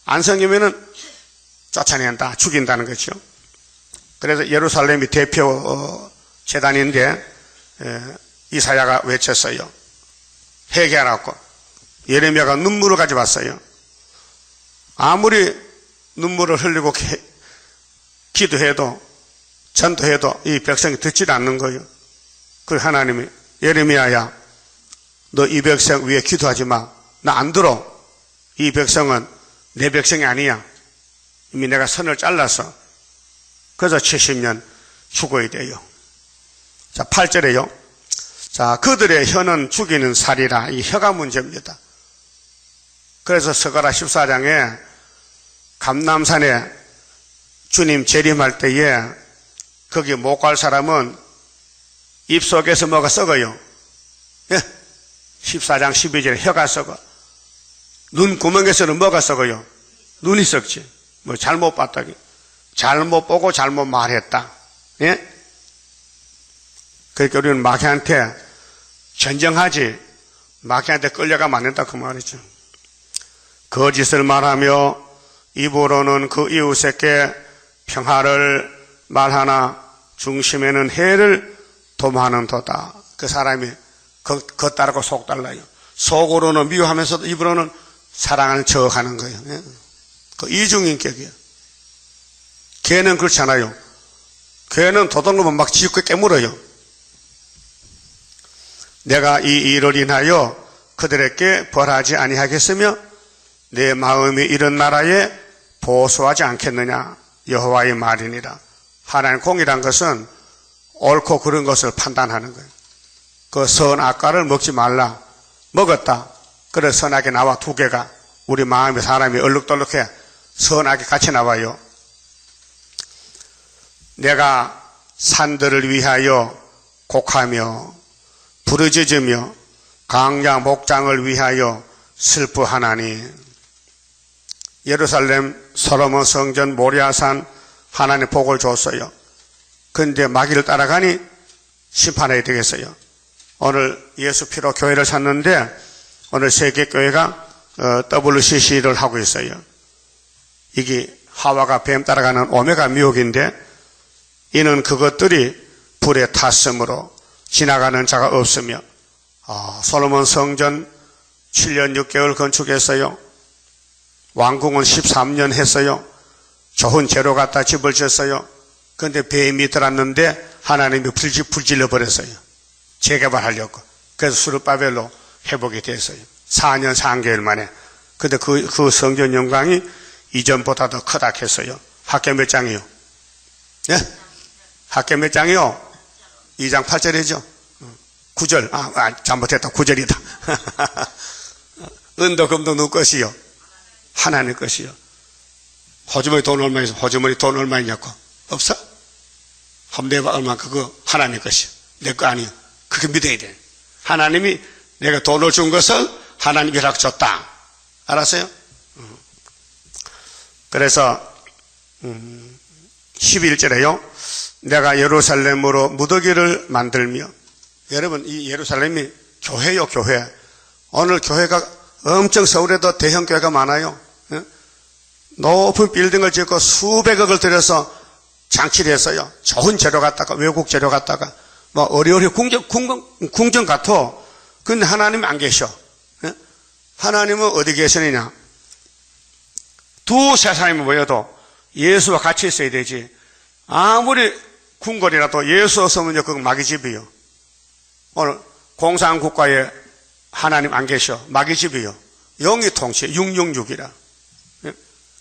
Speaker 1: 안 섬기면은 쫓아낸다, 죽인다는 거죠. 그래서 예루살렘이 대표 재단인데 이사야가 외쳤어요. 회개하라고. 예레미야가 눈물을 가져왔어요. 아무리 눈물을 흘리고 기도해도 전도해도 이 백성이 듣지 않는 거예요. 그래서 하나님이 예레미야야, 너 이 백성 위에 기도하지 마. 나 안 들어. 이 백성은 내 백성이 아니야. 이미 내가 선을 잘라서. 그래서 70년 죽어야 돼요. 자, 8절에요. 자, 그들의 혀는 죽이는 살이라. 이 혀가 문제입니다. 그래서 스가랴 14장에 감람산에 주님 재림할 때에 거기 못 갈 사람은 입속에서 뭐가 썩어요. 예? 14장 12절에 혀가 썩어. 눈구멍에서는 뭐가 썩어요? 눈이 썩지. 뭐 잘못 봤다기. 잘못 보고 잘못 말했다. 예? 그러니까 우리는 마귀한테 전쟁하지 마귀한테 끌려가면 안 된다 그 말이죠. 거짓을 말하며 입으로는 그 이웃에게 평화를 말하나 중심에는 해를 도모하는도다. 그 사람이 겉 따르고 속 달라요. 속으로는 미워하면서도 입으로는 사랑하는 척 하는 거예요. 예? 그 이중인격이에요. 개는 그렇잖아요. 개는 도둑놈은 막 지옥에 깨물어요. 내가 이 일을 인하여 그들에게 벌하지 아니하겠으며 내 마음이 이런 나라에 보수하지 않겠느냐. 여호와의 말이니라. 하나님 공이란 것은 옳고 그른 것을 판단하는 거예요. 그 선악과를 먹지 말라. 먹었다. 그래서 선악이 나와 두 개가 우리 마음에 사람이 얼룩덜룩해 선악이 같이 나와요. 내가 산들을 위하여 곡하며 부르짖으며 강야 목장을 위하여 슬퍼하나니. 예루살렘 솔로몬 성전 모리아산 하나님 복을 줬어요. 그런데 마귀를 따라가니 심판해야 되겠어요. 오늘 예수 피로 교회를 샀는데 오늘 세계교회가 WCC를 하고 있어요. 이게 하와가 뱀 따라가는 오메가 미혹인데 이는 그것들이 불에 탔으므로 지나가는 자가 없으며 솔로몬 성전 7년 6개월 건축했어요. 왕궁은 13년 했어요. 좋은 재료 갖다 집을 졌어요. 그런데 뱀이 들었는데 하나님이 불질러 버렸어요. 재개발하려고. 그래서 스룹바벨로 회복이 됐어요. 4년 3개월 만에. 근데 그 성전 영광이 이전보다 더 크다 했어요. 학교 몇 장이요? 예? 학교 몇 장이요? 2장 8절이죠. 9절. 잘못했다. 9절이다. 은도 금도 누구 것이요? 하나님 것이요. 호주머니 돈 얼마 있어? 호주머니 돈 얼마 있냐고? 없어? 한번 내봐. 얼마? 그거 하나님 것이요. 내 거 아니요. 그렇게 믿어야 돼. 하나님이 내가 돈을 준 것을 하나님이 락 줬다. 알았어요? 그래서 11절에요. 내가 예루살렘으로 무더기를 만들며. 여러분, 이 예루살렘이 교회요, 교회. 오늘 교회가 엄청 서울에도 대형 교회가 많아요. 높은 빌딩을 짓고 수백억을 들여서 장치를 했어요. 좋은 재료 갖다가, 외국 재료 갖다가, 뭐, 어리어리 궁전 같아. 근데 하나님은 안 계셔. 하나님은 어디 계시느냐? 두세 사람이 모여도 예수와 같이 있어야 되지. 아무리 궁궐이라도 예수 없으면 그건 마귀집이요. 오늘 공산국가에 하나님 안 계셔. 마귀집이요. 영이 통치, 666이라.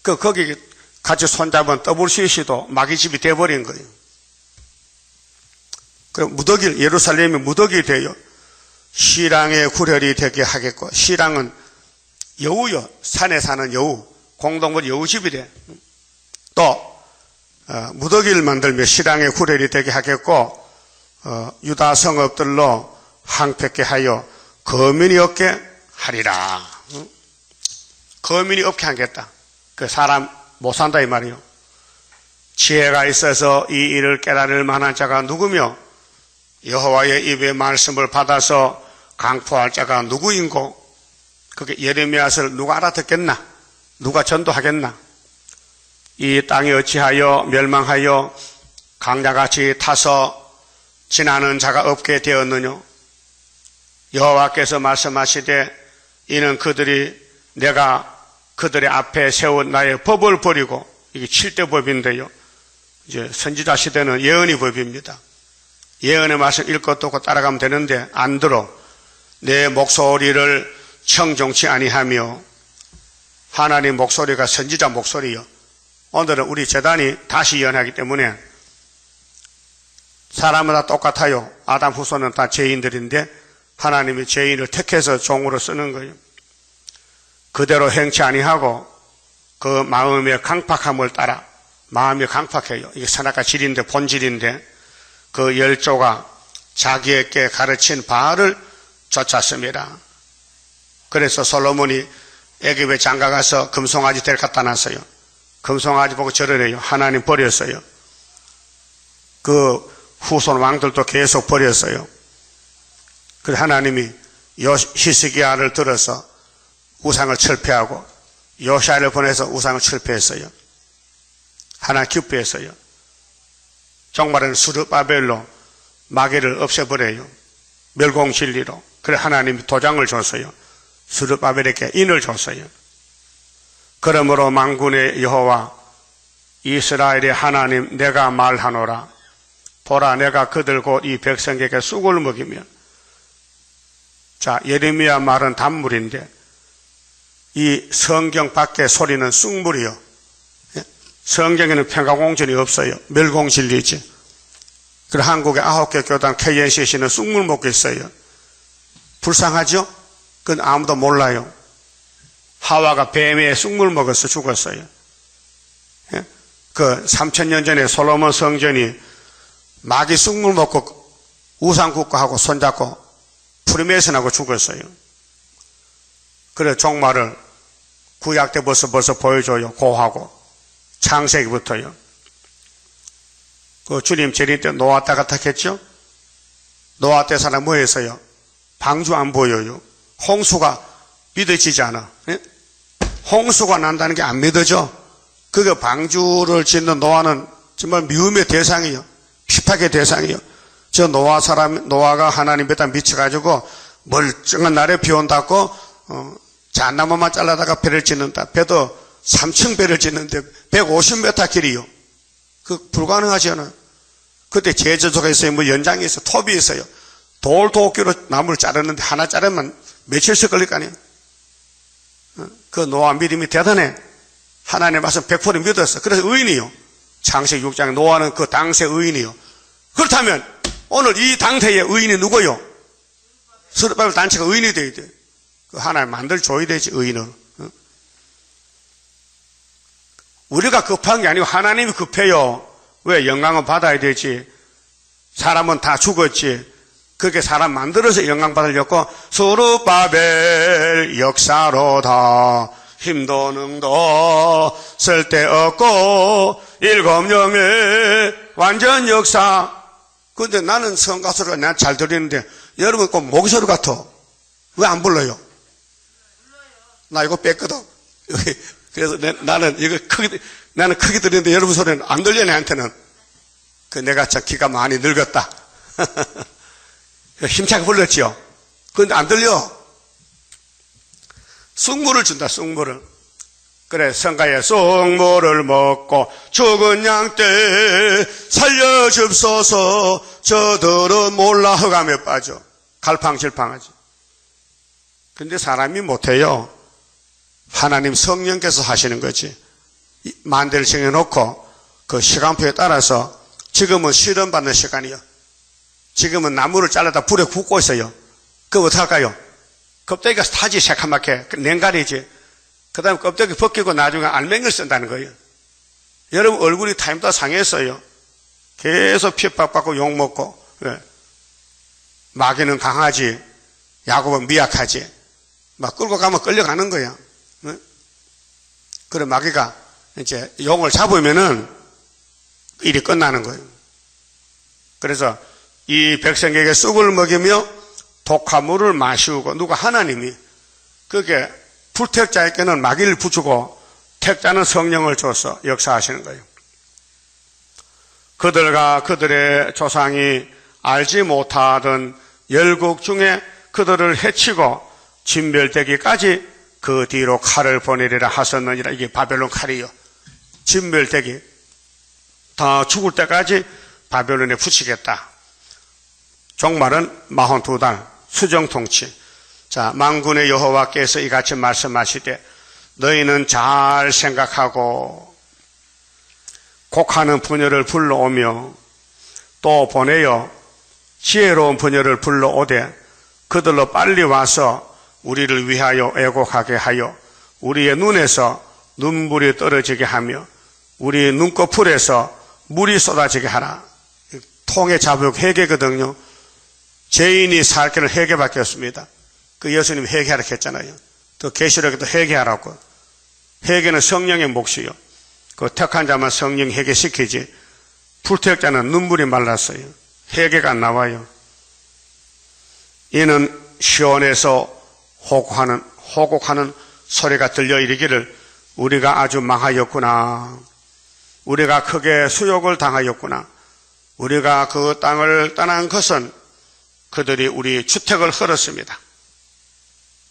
Speaker 1: 거기 같이 손잡은 WCC도 마귀집이 돼버린 거예요. 그럼 무더기, 예루살렘이 무더기 돼요. 시랑의 구렬이 되게 하겠고, 시랑은 여우요. 산에 사는 여우. 공동은 여우집이래. 또, 무더기를 만들며 시랑의 구렬이 되게 하겠고, 유다 성읍들로 항폐케 하여 거민이 없게 하리라. 거민이 없게 하겠다. 그 사람 못 산다 이 말이요. 지혜가 있어서 이 일을 깨달을 만한 자가 누구며 여호와의 입의 말씀을 받아서 강포할 자가 누구인고? 그게 예레미야서를 누가 알아듣겠나? 누가 전도하겠나? 이 땅이 어찌하여 멸망하여 강야같이 타서 지나는 자가 없게 되었느냐? 여호와께서 말씀하시되 이는 그들이 내가 그들의 앞에 세운 나의 법을 버리고, 이게 7대 법인데요. 이제 선지자 시대는 예언의 법입니다. 예언의 말씀 읽고 듣고 따라가면 되는데 안 들어. 내 목소리를 청종치 아니하며. 하나님 목소리가 선지자 목소리요. 오늘은 우리 재단이 다시 예언하기 때문에 사람마다 똑같아요. 아담 후손은 다 죄인들인데 하나님이 죄인을 택해서 종으로 쓰는 거예요. 그대로 행치 아니하고 그 마음의 강팍함을 따라. 마음이 강팍해요. 이게 선악과 질인데, 본질인데 그 열조가 자기에게 가르친 바알을 쫓았습니다. 그래서 솔로몬이 애굽에 장가가서 금송아지 데리고 갖다 놨어요. 금송아지 보고 절을 해요. 하나님 버렸어요. 그 후손 왕들도 계속 버렸어요. 그래서 하나님이 히스기야를 들어서 우상을 철폐하고 요시야를 보내서 우상을 철폐했어요. 하나님 기뻐했어요. 정말은 스룹바벨로 마귀를 없애버려요. 멸공진리로. 그래 하나님이 도장을 줬어요. 스룹바벨에게 인을 줬어요. 그러므로 만군의 여호와 이스라엘의 하나님 내가 말하노라. 보라 내가 그들 곧 이 백성에게 쑥을 먹이며. 자, 예레미야 말은 단물인데 이 성경 밖의 소리는 쑥물이요. 성경에는 평화공전이 없어요. 멸공진리지. 그리고 한국의 9개 교단 KNCC는 쑥물 먹고 있어요. 불쌍하죠? 그건 아무도 몰라요. 하와가 뱀의 쑥물 먹어서 죽었어요. 그 3000년 전에 솔로몬 성전이 마귀 쑥물 먹고 우상국가하고 손잡고 프리메이슨하고 죽었어요. 그래 종말을 구약 때 벌써 보여줘요. 고하고 창세기부터요. 그 주님 재림 때 노아 때 같았겠죠? 노아 때 사람 뭐 했어요? 방주 안 보여요. 홍수가 믿어지지 않아. 홍수가 난다는 게 안 믿어져. 그게 방주를 짓는 노아는 정말 미움의 대상이에요. 핍박의 대상이에요. 저 노아가 하나님에다 미쳐가지고 멀쩡한 날에 비 온다고 잣나무만 잘라다가 배를 짓는다. 배도 3층 배를 짓는데 150m 길이요. 그 불가능하지 않아요. 그때 제조소가 있어요. 뭐 연장이 있어요. 톱이 있어요. 도끼로 나무를 자르는데 하나 자르면 며칠씩 걸릴 거 아니에요. 그 노아 믿음이 대단해. 하나님 말씀 100% 믿었어. 그래서 의인이요. 창세기 6장에 노아는 그 당시의 의인이요. 그렇다면 오늘 이 당대의 의인이 누구요? 스룹바벨 단체가 의인이 되어야 돼. 그 하나님 만들어줘야 되지, 의인으로. 우리가 급한 게 아니고 하나님이 급해요. 왜? 영광은 받아야 되지. 사람은 다 죽었지. 그렇게 사람 만들어서 영광 받으려고 스룹바벨 역사로다. 힘도 능도 쓸데없고 일곱 영의 완전 역사. 근데 나는 성가소리가 내가 잘 들리는데 여러분 꼭 목소리 같아. 왜 안 불러요? 나 이거 뺐거든. 그래서 나는 이거 나는 크게 들리는데 여러분 소리는 안 들려, 내한테는. 그 내가 참 귀가 많이 늙었다. 힘차게 불렀지요. 그런데 안 들려. 쑥물을 준다, 쑥물을. 그래, 성가에 쑥물을 먹고 죽은 양 떼 살려줍소서. 저들은 몰라 흑암에 빠져. 갈팡질팡하지. 근데 사람이 못해요. 하나님 성령께서 하시는 거지. 만대를 정해놓고 그 시간표에 따라서 지금은 실험받는 시간이요. 지금은 나무를 잘라다 불에 굽고 있어요. 그럼 어떡할까요? 껍데기가 타지, 새카맣게. 냉갈이지. 그 다음에 껍데기 벗기고 나중에 알맹이를 쓴다는 거예요. 여러분 얼굴이 타임도 상했어요. 계속 핍박받고 욕먹고. 네. 마귀는 강하지, 야곱은 미약하지. 막 끌고 가면 끌려가는 거야. 네? 그래, 마귀가 이제 용을 잡으면은 일이 끝나는 거예요. 그래서 이 백성에게 쑥을 먹이며 독화물을 마시우고, 누가? 하나님이. 그게 불택자에게는 마귀를 붙이고 택자는 성령을 줘서 역사하시는 거예요. 그들과 그들의 조상이 알지 못하던 열국 중에 그들을 해치고 진멸되기까지 그 뒤로 칼을 보내리라 하셨느니라. 이게 바벨론 칼이요. 진멸되기, 다 죽을 때까지 바벨론에 붙이겠다. 종말은 42달 수정통치. 자, 만군의 여호와께서 이같이 말씀하시되 너희는 잘 생각하고 곡하는 부녀를 불러오며 또 보내어 지혜로운 부녀를 불러오되 그들로 빨리 와서 우리를 위하여 애곡하게 하여 우리의 눈에서 눈물이 떨어지게 하며 우리 눈꺼풀에서 물이 쏟아지게 하라. 통의 자복 회개거든요. 죄인이 살 길은 회개밖에 없습니다. 그 예수님 회개하라 했잖아요. 또 계시록에도 회개하라고. 회개는 성령의 몫이요. 그 택한 자만 성령 회개시키지. 불택자는 눈물이 말랐어요. 회개가 안 나와요. 이는 시온에서 호곡하는 소리가 들려 이르기를 우리가 아주 망하였구나. 우리가 크게 수욕을 당하였구나. 우리가 그 땅을 떠난 것은 그들이 우리 주택을 헐었습니다.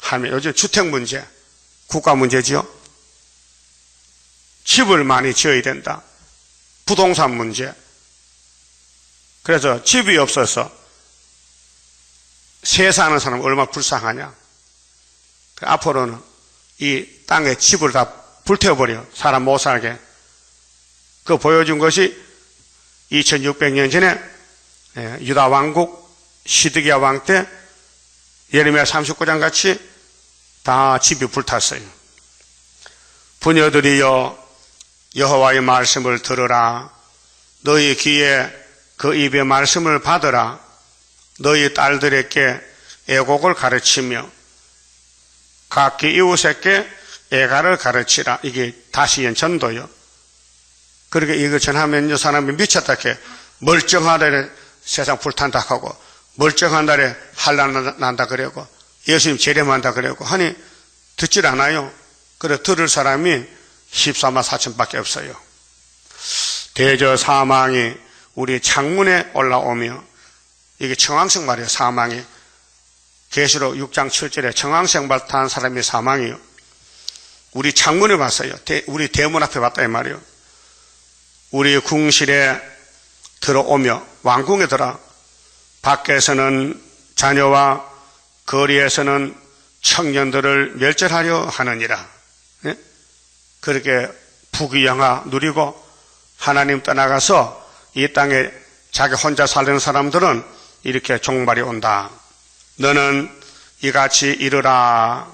Speaker 1: 하면 요즘 주택 문제, 국가 문제지요. 집을 많이 지어야 된다. 부동산 문제. 그래서 집이 없어서 세 사는 사람은 얼마나 불쌍하냐. 앞으로는 이 땅에 집을 다 불태워버려. 사람 못 살게. 그 보여준 것이 2600년 전에 유다 왕국 시드기야 왕 때 예레미야 39장 같이 다 집이 불탔어요. 부녀들이여 여호와의 말씀을 들으라. 너희 귀에 그 입의 말씀을 받으라. 너희 딸들에게 애곡을 가르치며 각기 이웃에게 애가를 가르치라. 이게 다시연 전도요. 그렇게 이거 전하면요 사람이 미쳤다 해. 멀쩡하래 세상 불탄다 하고 멀쩡한 날에 환난 난다 그러고 예수님 재림한다 그러고 하니 듣질 않아요. 그래 들을 사람이 14만 4천밖에 없어요. 대저 사망이 우리 창문에 올라오며, 이게 청황색 말이에요. 사망이 계시록 6장 7절에 청황색 발탄 사람이 사망이요. 우리 창문에 봤어요. 우리 대문 앞에 봤다 이 말이에요. 우리 궁실에 들어오며 왕궁에 들어 밖에서는 자녀와 거리에서는 청년들을 멸절하려 하느니라. 예? 그렇게 부귀영화 누리고 하나님 떠나가서 이 땅에 자기 혼자 살던 사람들은 이렇게 종말이 온다. 너는 이같이 이르라.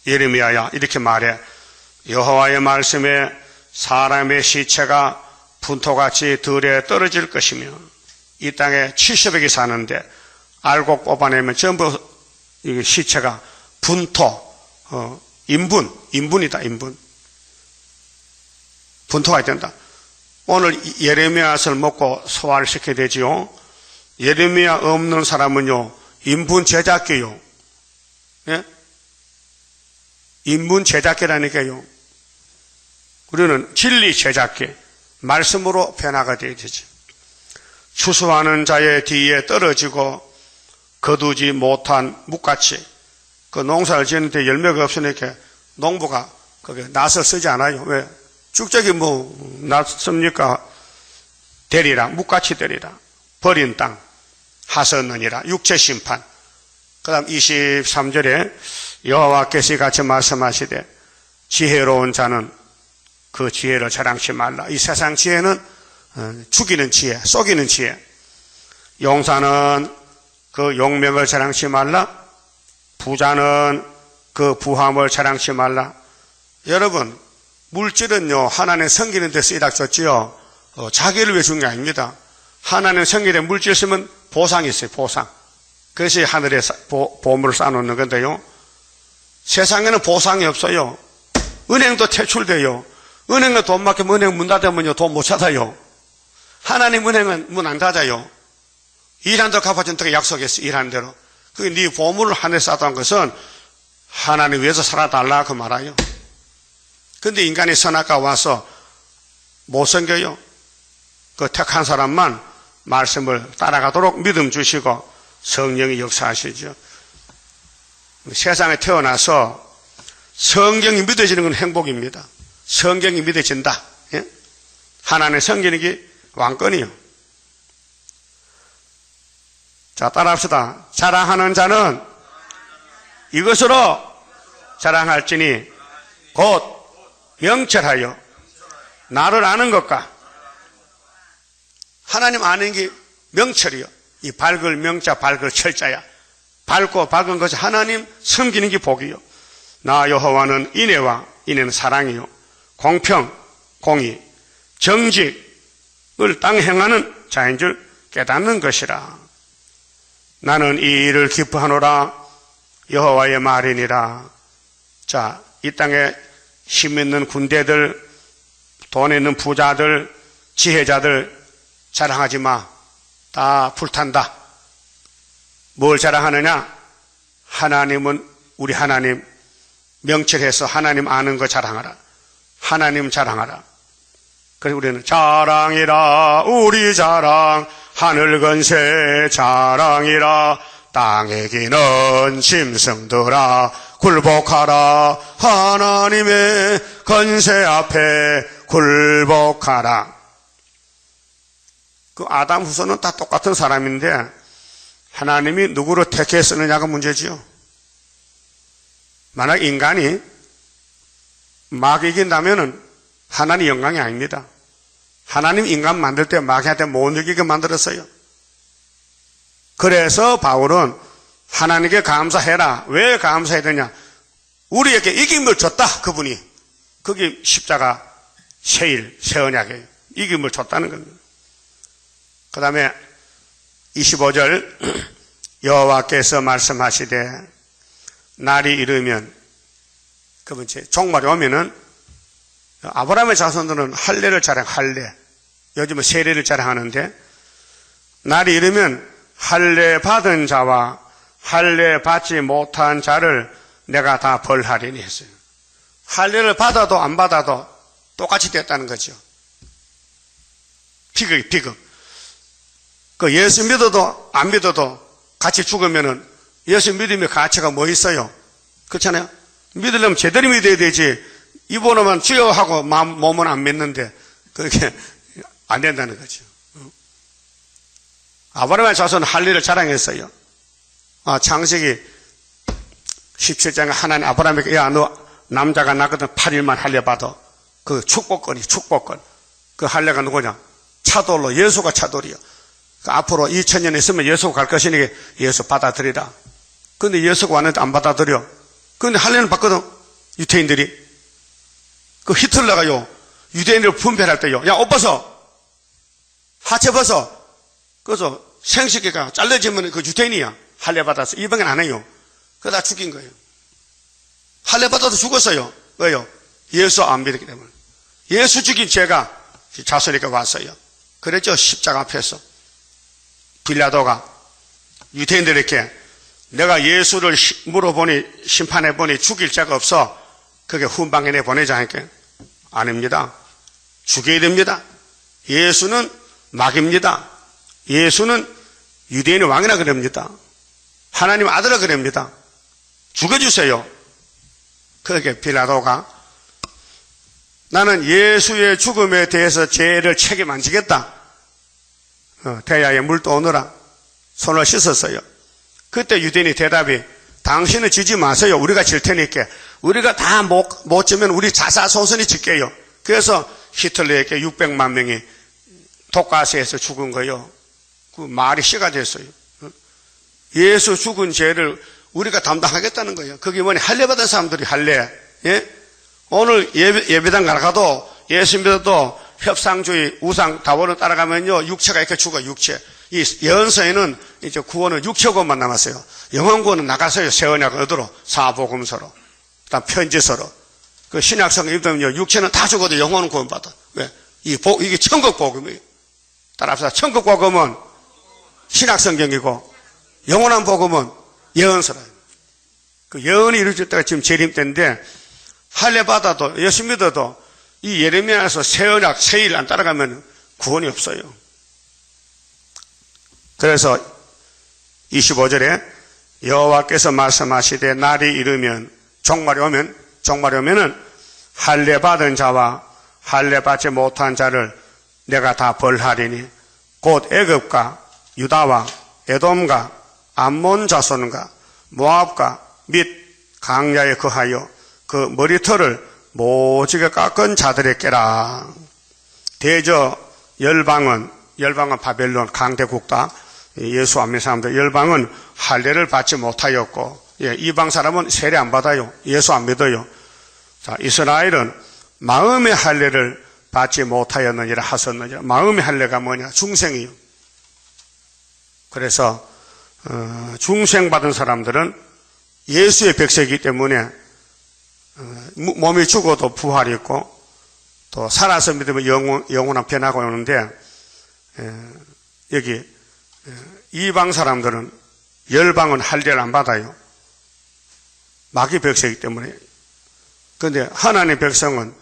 Speaker 1: 예레미야야 이렇게 말해. 여호와의 말씀에 사람의 시체가 분토같이 들에 떨어질 것이며 이 땅에 70억이 사는데 알고 뽑아내면 전부 시체가 분토, 인분이다, 인분. 분토가 된다. 오늘 예레미야서를 먹고 소화를 시켜야 되지요. 예레미야 없는 사람은요, 인분 제작계요. 예? 인분 제작계라니까요. 우리는 진리 제작계, 말씀으로 변화가 되어야 되지. 추수하는 자의 뒤에 떨어지고 거두지 못한 묵같이 그 농사를 지었는데 열매가 없으니까 농부가 거기에 낫을 쓰지 않아요. 왜? 쭉저기 낫 씁니까? 되리라, 묵같이 되리라. 버린 땅, 하선느니라, 육체 심판. 그 다음 23절에 여호와께서 같이 말씀하시되 지혜로운 자는 그 지혜를 자랑치 말라. 이 세상 지혜는 죽이는 지혜, 속이는 지혜. 용사는 그 용명을 자랑치 말라. 부자는 그 부함을 자랑치 말라. 여러분, 물질은요, 하나님 섬기는 데 쓰이다 줬지요. 자기를 위해 준 게 아닙니다. 하나님 섬기는 데 물질 쓰면 보상이 있어요, 보상. 그것이 하늘에 보물을 쌓아놓는 건데요. 세상에는 보상이 없어요. 은행도 퇴출돼요. 은행에 돈 맡기면 은행 문 닫으면요, 돈 못 찾아요. 하나님 은행은 문 안 닫아요. 일한 대로 갚아준다고 약속했어, 일하는 대로. 그게 네 보물을 하늘에 쌓아둔 것은 하나님 위해서 살아달라 그 말아요. 근데 인간이 선악과 와서 못 섬겨요. 그 택한 사람만 말씀을 따라가도록 믿음 주시고 성령이 역사하시죠. 세상에 태어나서 성경이 믿어지는 건 행복입니다. 성경이 믿어진다. 예? 하나님 섬기는 게 왕권이요. 자, 따라합시다. 자랑하는 자는 이것으로 자랑할지니 곧 명철하여 나를 아는 것과 하나님 아는 게 명철이요. 이 밝을 명자, 밝을 철자야. 밝고 밝은 것이 하나님 섬기는 게 복이요. 나 여호와는 인애와 인애는 사랑이요. 공평, 공의, 정직을 땅 행하는 자인 줄 깨닫는 것이라. 나는 이 일을 기뻐하노라. 여호와의 말이니라. 자, 이 땅에 힘 있는 군대들, 돈 있는 부자들, 지혜자들 자랑하지 마. 다 불탄다. 뭘 자랑하느냐? 하나님은 우리 하나님 명철해서 하나님 아는 거 자랑하라. 하나님 자랑하라. 그래서 우리는 자랑이라 우리 자랑 하늘 건세 자랑이라 땅에 기는 짐승들아 굴복하라. 하나님의 건세 앞에 굴복하라. 그 아담 후손은 다 똑같은 사람인데 하나님이 누구를 택해 쓰느냐가 문제지요. 만약 인간이 막 이긴다면은 하나님 영광이 아닙니다. 하나님 인간 만들 때 마귀한테 못 이기게 만들었어요. 그래서 바울은 하나님께 감사해라. 왜 감사해야 되냐? 우리에게 이김을 줬다, 그분이. 그게 십자가 세일, 새 언약이에요. 이김을 줬다는 겁니다. 그 다음에 25절 여호와께서 말씀하시되 날이 이르면 그 번째 종말이 오면은 아브라함의 자손들은 할례를 자랑, 할례. 요즘은 세례를 자랑하는데 날이 이르면 할례 받은 자와 할례 받지 못한 자를 내가 다 벌하리니 했어요. 할례를 받아도 안 받아도 똑같이 됐다는 거죠. 비극. 그 예수 믿어도 안 믿어도 같이 죽으면은 예수 믿음의 가치가 뭐 있어요? 그렇잖아요. 믿으려면 제대로 믿어야 되지. 입으로만 주여 하고 몸은 안 믿는데 그렇게 안 된다는 거죠. 아브라함의 자손은 할례를 자랑했어요. 창세기 17장에 하나님 아브라함에게 야, 너 남자가 낳거든 8일만 할례 받아. 그 축복권. 그 할례가 누구냐? 차돌로, 예수가 차돌이요. 그 앞으로 2000년 있으면 예수가 갈 것이니까 예수 받아들이라. 근데 예수가 왔는데 안 받아들여. 근데 할례는 받거든, 유태인들이. 그 히틀러가요, 유대인을 분별할 때요, 야, 옷 벗어! 하체 벗어! 그래서 생식기가 잘라지면 그 유대인이야. 할례 받아서 이방인 안 해요. 그러다 죽인 거예요. 할례 받아도 죽었어요. 왜요? 예수 안 믿었기 때문에. 예수 죽인 죄가 자손에게 왔어요. 그랬죠. 십자가 앞에서 빌라도가 유대인들에게 내가 예수를 물어보니 심판해보니 죽일 자가 없어. 그게 훈방에 내보내자 하니까 아닙니다. 죽여야 됩니다. 예수는 막입니다. 예수는 유대인의 왕이라 그럽니다. 하나님 아들이라 그럽니다. 죽여주세요. 그렇게 빌라도가 나는 예수의 죽음에 대해서 죄를 책임 안 지겠다. 대야에 물 떠오느라 손을 씻었어요. 그때 유대인이 대답이 당신은 지지 마세요. 우리가 질 테니까. 우리가 다 못 지면 우리 자사손손이 질게요. 그래서 히틀러에게 600만 명이 독가스에서 죽은 거예요. 그 말이 씨가 됐어요. 예수 죽은 죄를 우리가 담당하겠다는 거예요. 그게 뭐냐? 할례 받은 사람들이 할례. 예? 오늘 예배당 가도 예수 믿어도 협상주의 우상 다원을 따라가면요 육체가 이렇게 죽어. 육체. 이 예언서에는 이제 구원은 육체구원만 남았어요. 영혼구원은 나가서요. 새 언약 얻으러 사복음서로, 그다음 편지서로. 그 신약성경 입으면요 육체는 다 죽어도 영혼은 구원받아. 왜? 이게 천국 복음이에요. 따라합시다. 천국 복음은 신약성경이고 영원한 복음은 예언서라. 그 예언이 이루어질 때가 지금 재림 때인데 할례 받아도 예수 믿어도 이 예레미야에서 새 언약 새일 안 따라가면 구원이 없어요. 그래서 25절에 여호와께서 말씀하시되 날이 이르면 종말이 오면은 할례 받은 자와 할례 받지 못한 자를 내가 다 벌하리니 곧 애굽과 유다와 에돔과 암몬 자손과 모압과 및 강야에 거하여 그 머리털을 모지게 깎은 자들에게라. 대저 열방은 바벨론 강대국다. 예수 안 믿는 사람들 열방은 할례를 받지 못하였고, 이방 사람은 세례 안 받아요. 예수 안 믿어요. 자, 이스라엘은 마음의 할례를 받지 못하였느니라 하셨느니라. 마음의 할례가 뭐냐? 중생이요. 그래서 중생 받은 사람들은 예수의 백성이기 때문에 몸이 죽어도 부활이 있고 또 살아서 믿으면 영원한 변화가 오는데, 여기 이방 사람들은 열방은 할례를 안 받아요. 마귀 백성이기 때문에. 그런데 하나님의 백성은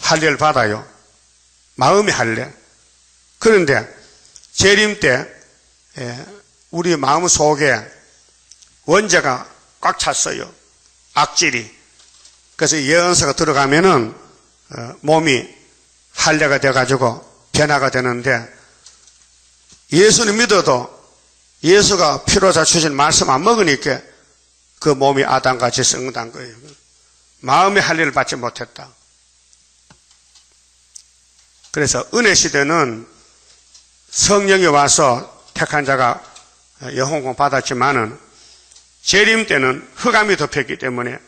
Speaker 1: 할례를 받아요. 마음의 할례. 그런데 재림 때 우리 마음 속에 원죄가 꽉 찼어요. 악질이. 그래서 예언서가 들어가면은 몸이 할례가 돼가지고 변화가 되는데, 예수는 믿어도 예수가 피로자 주신 말씀 안 먹으니까 그 몸이 아담같이 썩는다는 거예요. 마음의 할례를 받지 못했다. 그래서 은혜 시대는 성령이 와서 택한 자가 영혼구원 받았지만은 재림 때는 흑암이 덮였기 때문에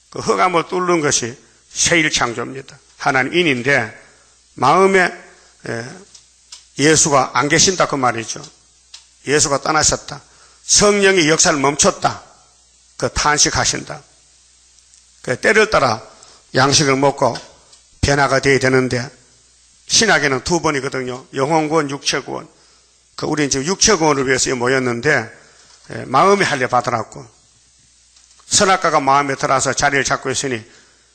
Speaker 1: 그 흑암을 뚫는 것이 새일 창조입니다. 하나님 인인데 마음에 예수가 안 계신다 그 말이죠. 예수가 떠나셨다. 성령이 역사를 멈췄다. 그 탄식하신다. 그 때를 따라 양식을 먹고 변화가 되어야 되는데 신약에는 두 번이거든요. 영혼구원, 육체구원. 그 우리는 지금 육체구원을 위해서 모였는데 마음의 할례 받으라고. 선악과가 마음에 들어서 자리를 잡고 있으니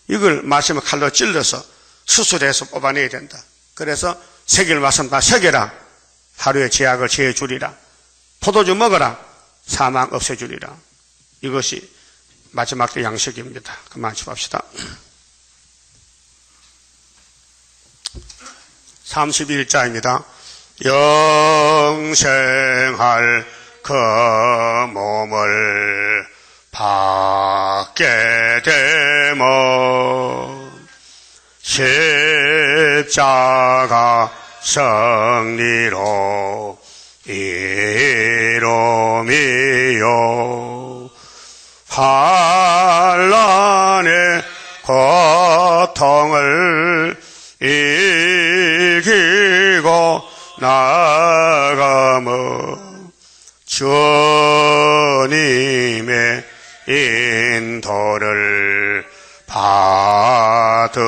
Speaker 1: 이걸 말씀을 칼로 찔러서 수술해서 뽑아내야 된다. 그래서 새길 말씀 다 새겨라. 하루에 죄악을 제해주리라. 포도주 먹어라. 사망 없애주리라. 이것이 마지막 때 양식입니다. 그만 집합시다. 31자입니다. 영생할 그 몸을 받게 되면 십자가 승리로 이루미요 환난의 고통을 이기고 나가면 주님의 인도를 받음이라.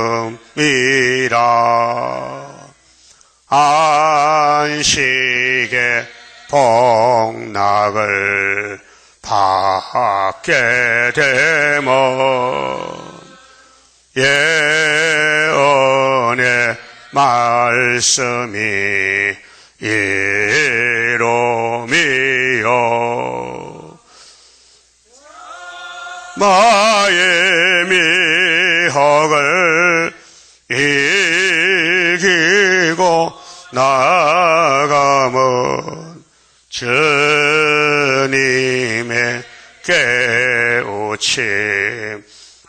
Speaker 1: 안식의 복락을 받게 되면 예언의 말씀이 이루미요 나의 미혹을 이기고 나가면 주님의 깨우침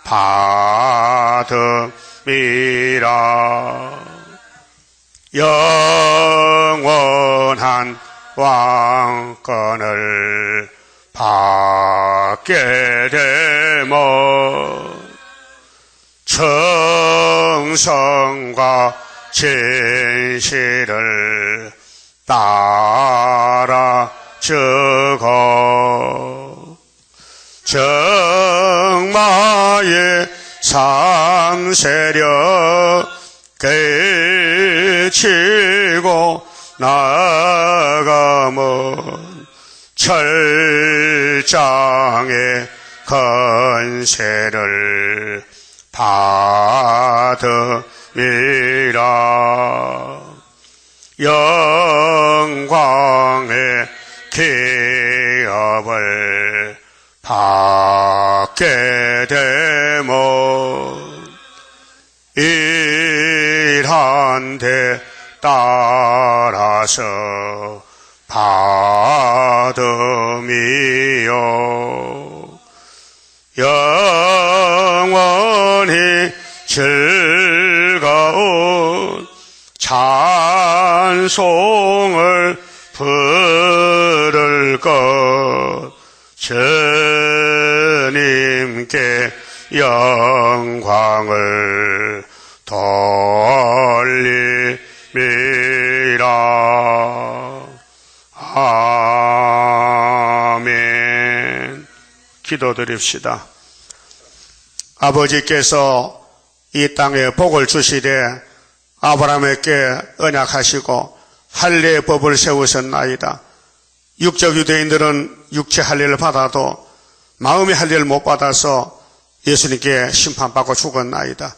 Speaker 1: 받음이라. 영원한 왕권을 받게 되면 정성과 진실을 따라 주고 정마의 삼세력 깨치고 나가면 철장의 건세를 받음이라. 영광의 기업을 받게 되면 일한 데 따라서 받음이요 영원히 즐거운 찬송을 부를 것 주님께 영광을 돌림이라. 아멘. 기도드립시다. 아버지께서 이 땅에 복을 주시되 아브라함에게 언약하시고 할례의 법을 세우셨나이다. 육적 유대인들은 육체 할례를 받아도 마음의 할례를 못 받아서 예수님께 심판받고 죽었나이다.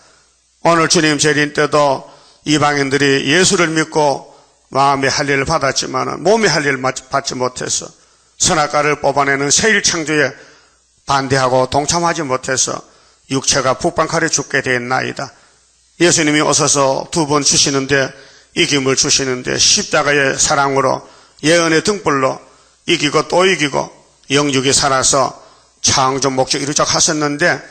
Speaker 1: 오늘 주님 재림 때도 이방인들이 예수를 믿고 마음의 할례를 받았지만 몸의 할례를 받지 못해서 선악과를 뽑아내는 새일 창조에 반대하고 동참하지 못해서 육체가 북방칼에 죽게 됐나이다. 예수님이 오셔서 두 번 주시는데 이김을 주시는데 십자가의 사랑으로 예언의 등불로 이기고 또 이기고 영육이 살아서 창조 목적 이루자고 하셨는데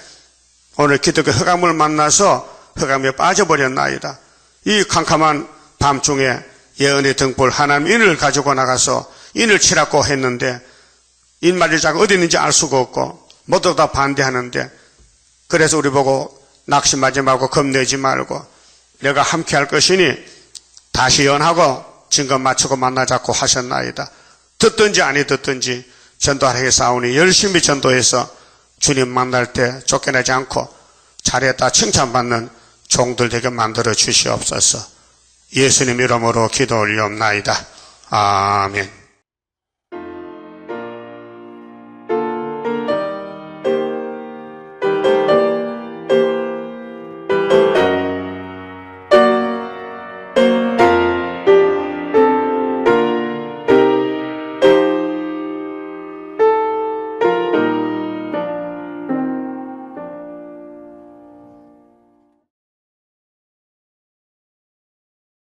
Speaker 1: 오늘 기독교 흑암을 만나서 흑암에 빠져버렸나이다. 이 캄캄한 밤중에 예언의 등불 하나님 인을 가지고 나가서 인을 치라고 했는데 인말일자가 어디 있는지 알 수가 없고 모두 다 반대하는데 그래서 우리 보고 낙심하지 말고 겁내지 말고 내가 함께 할 것이니 다시 연하고 증거 맞추고 만나자고 하셨나이다. 듣든지 아니 듣든지 전도하게 싸우니 열심히 전도해서 주님 만날 때 쫓겨나지 않고 잘했다 칭찬받는 종들 되게 만들어 주시옵소서. 예수님 이름으로 기도 올리옵나이다. 아멘.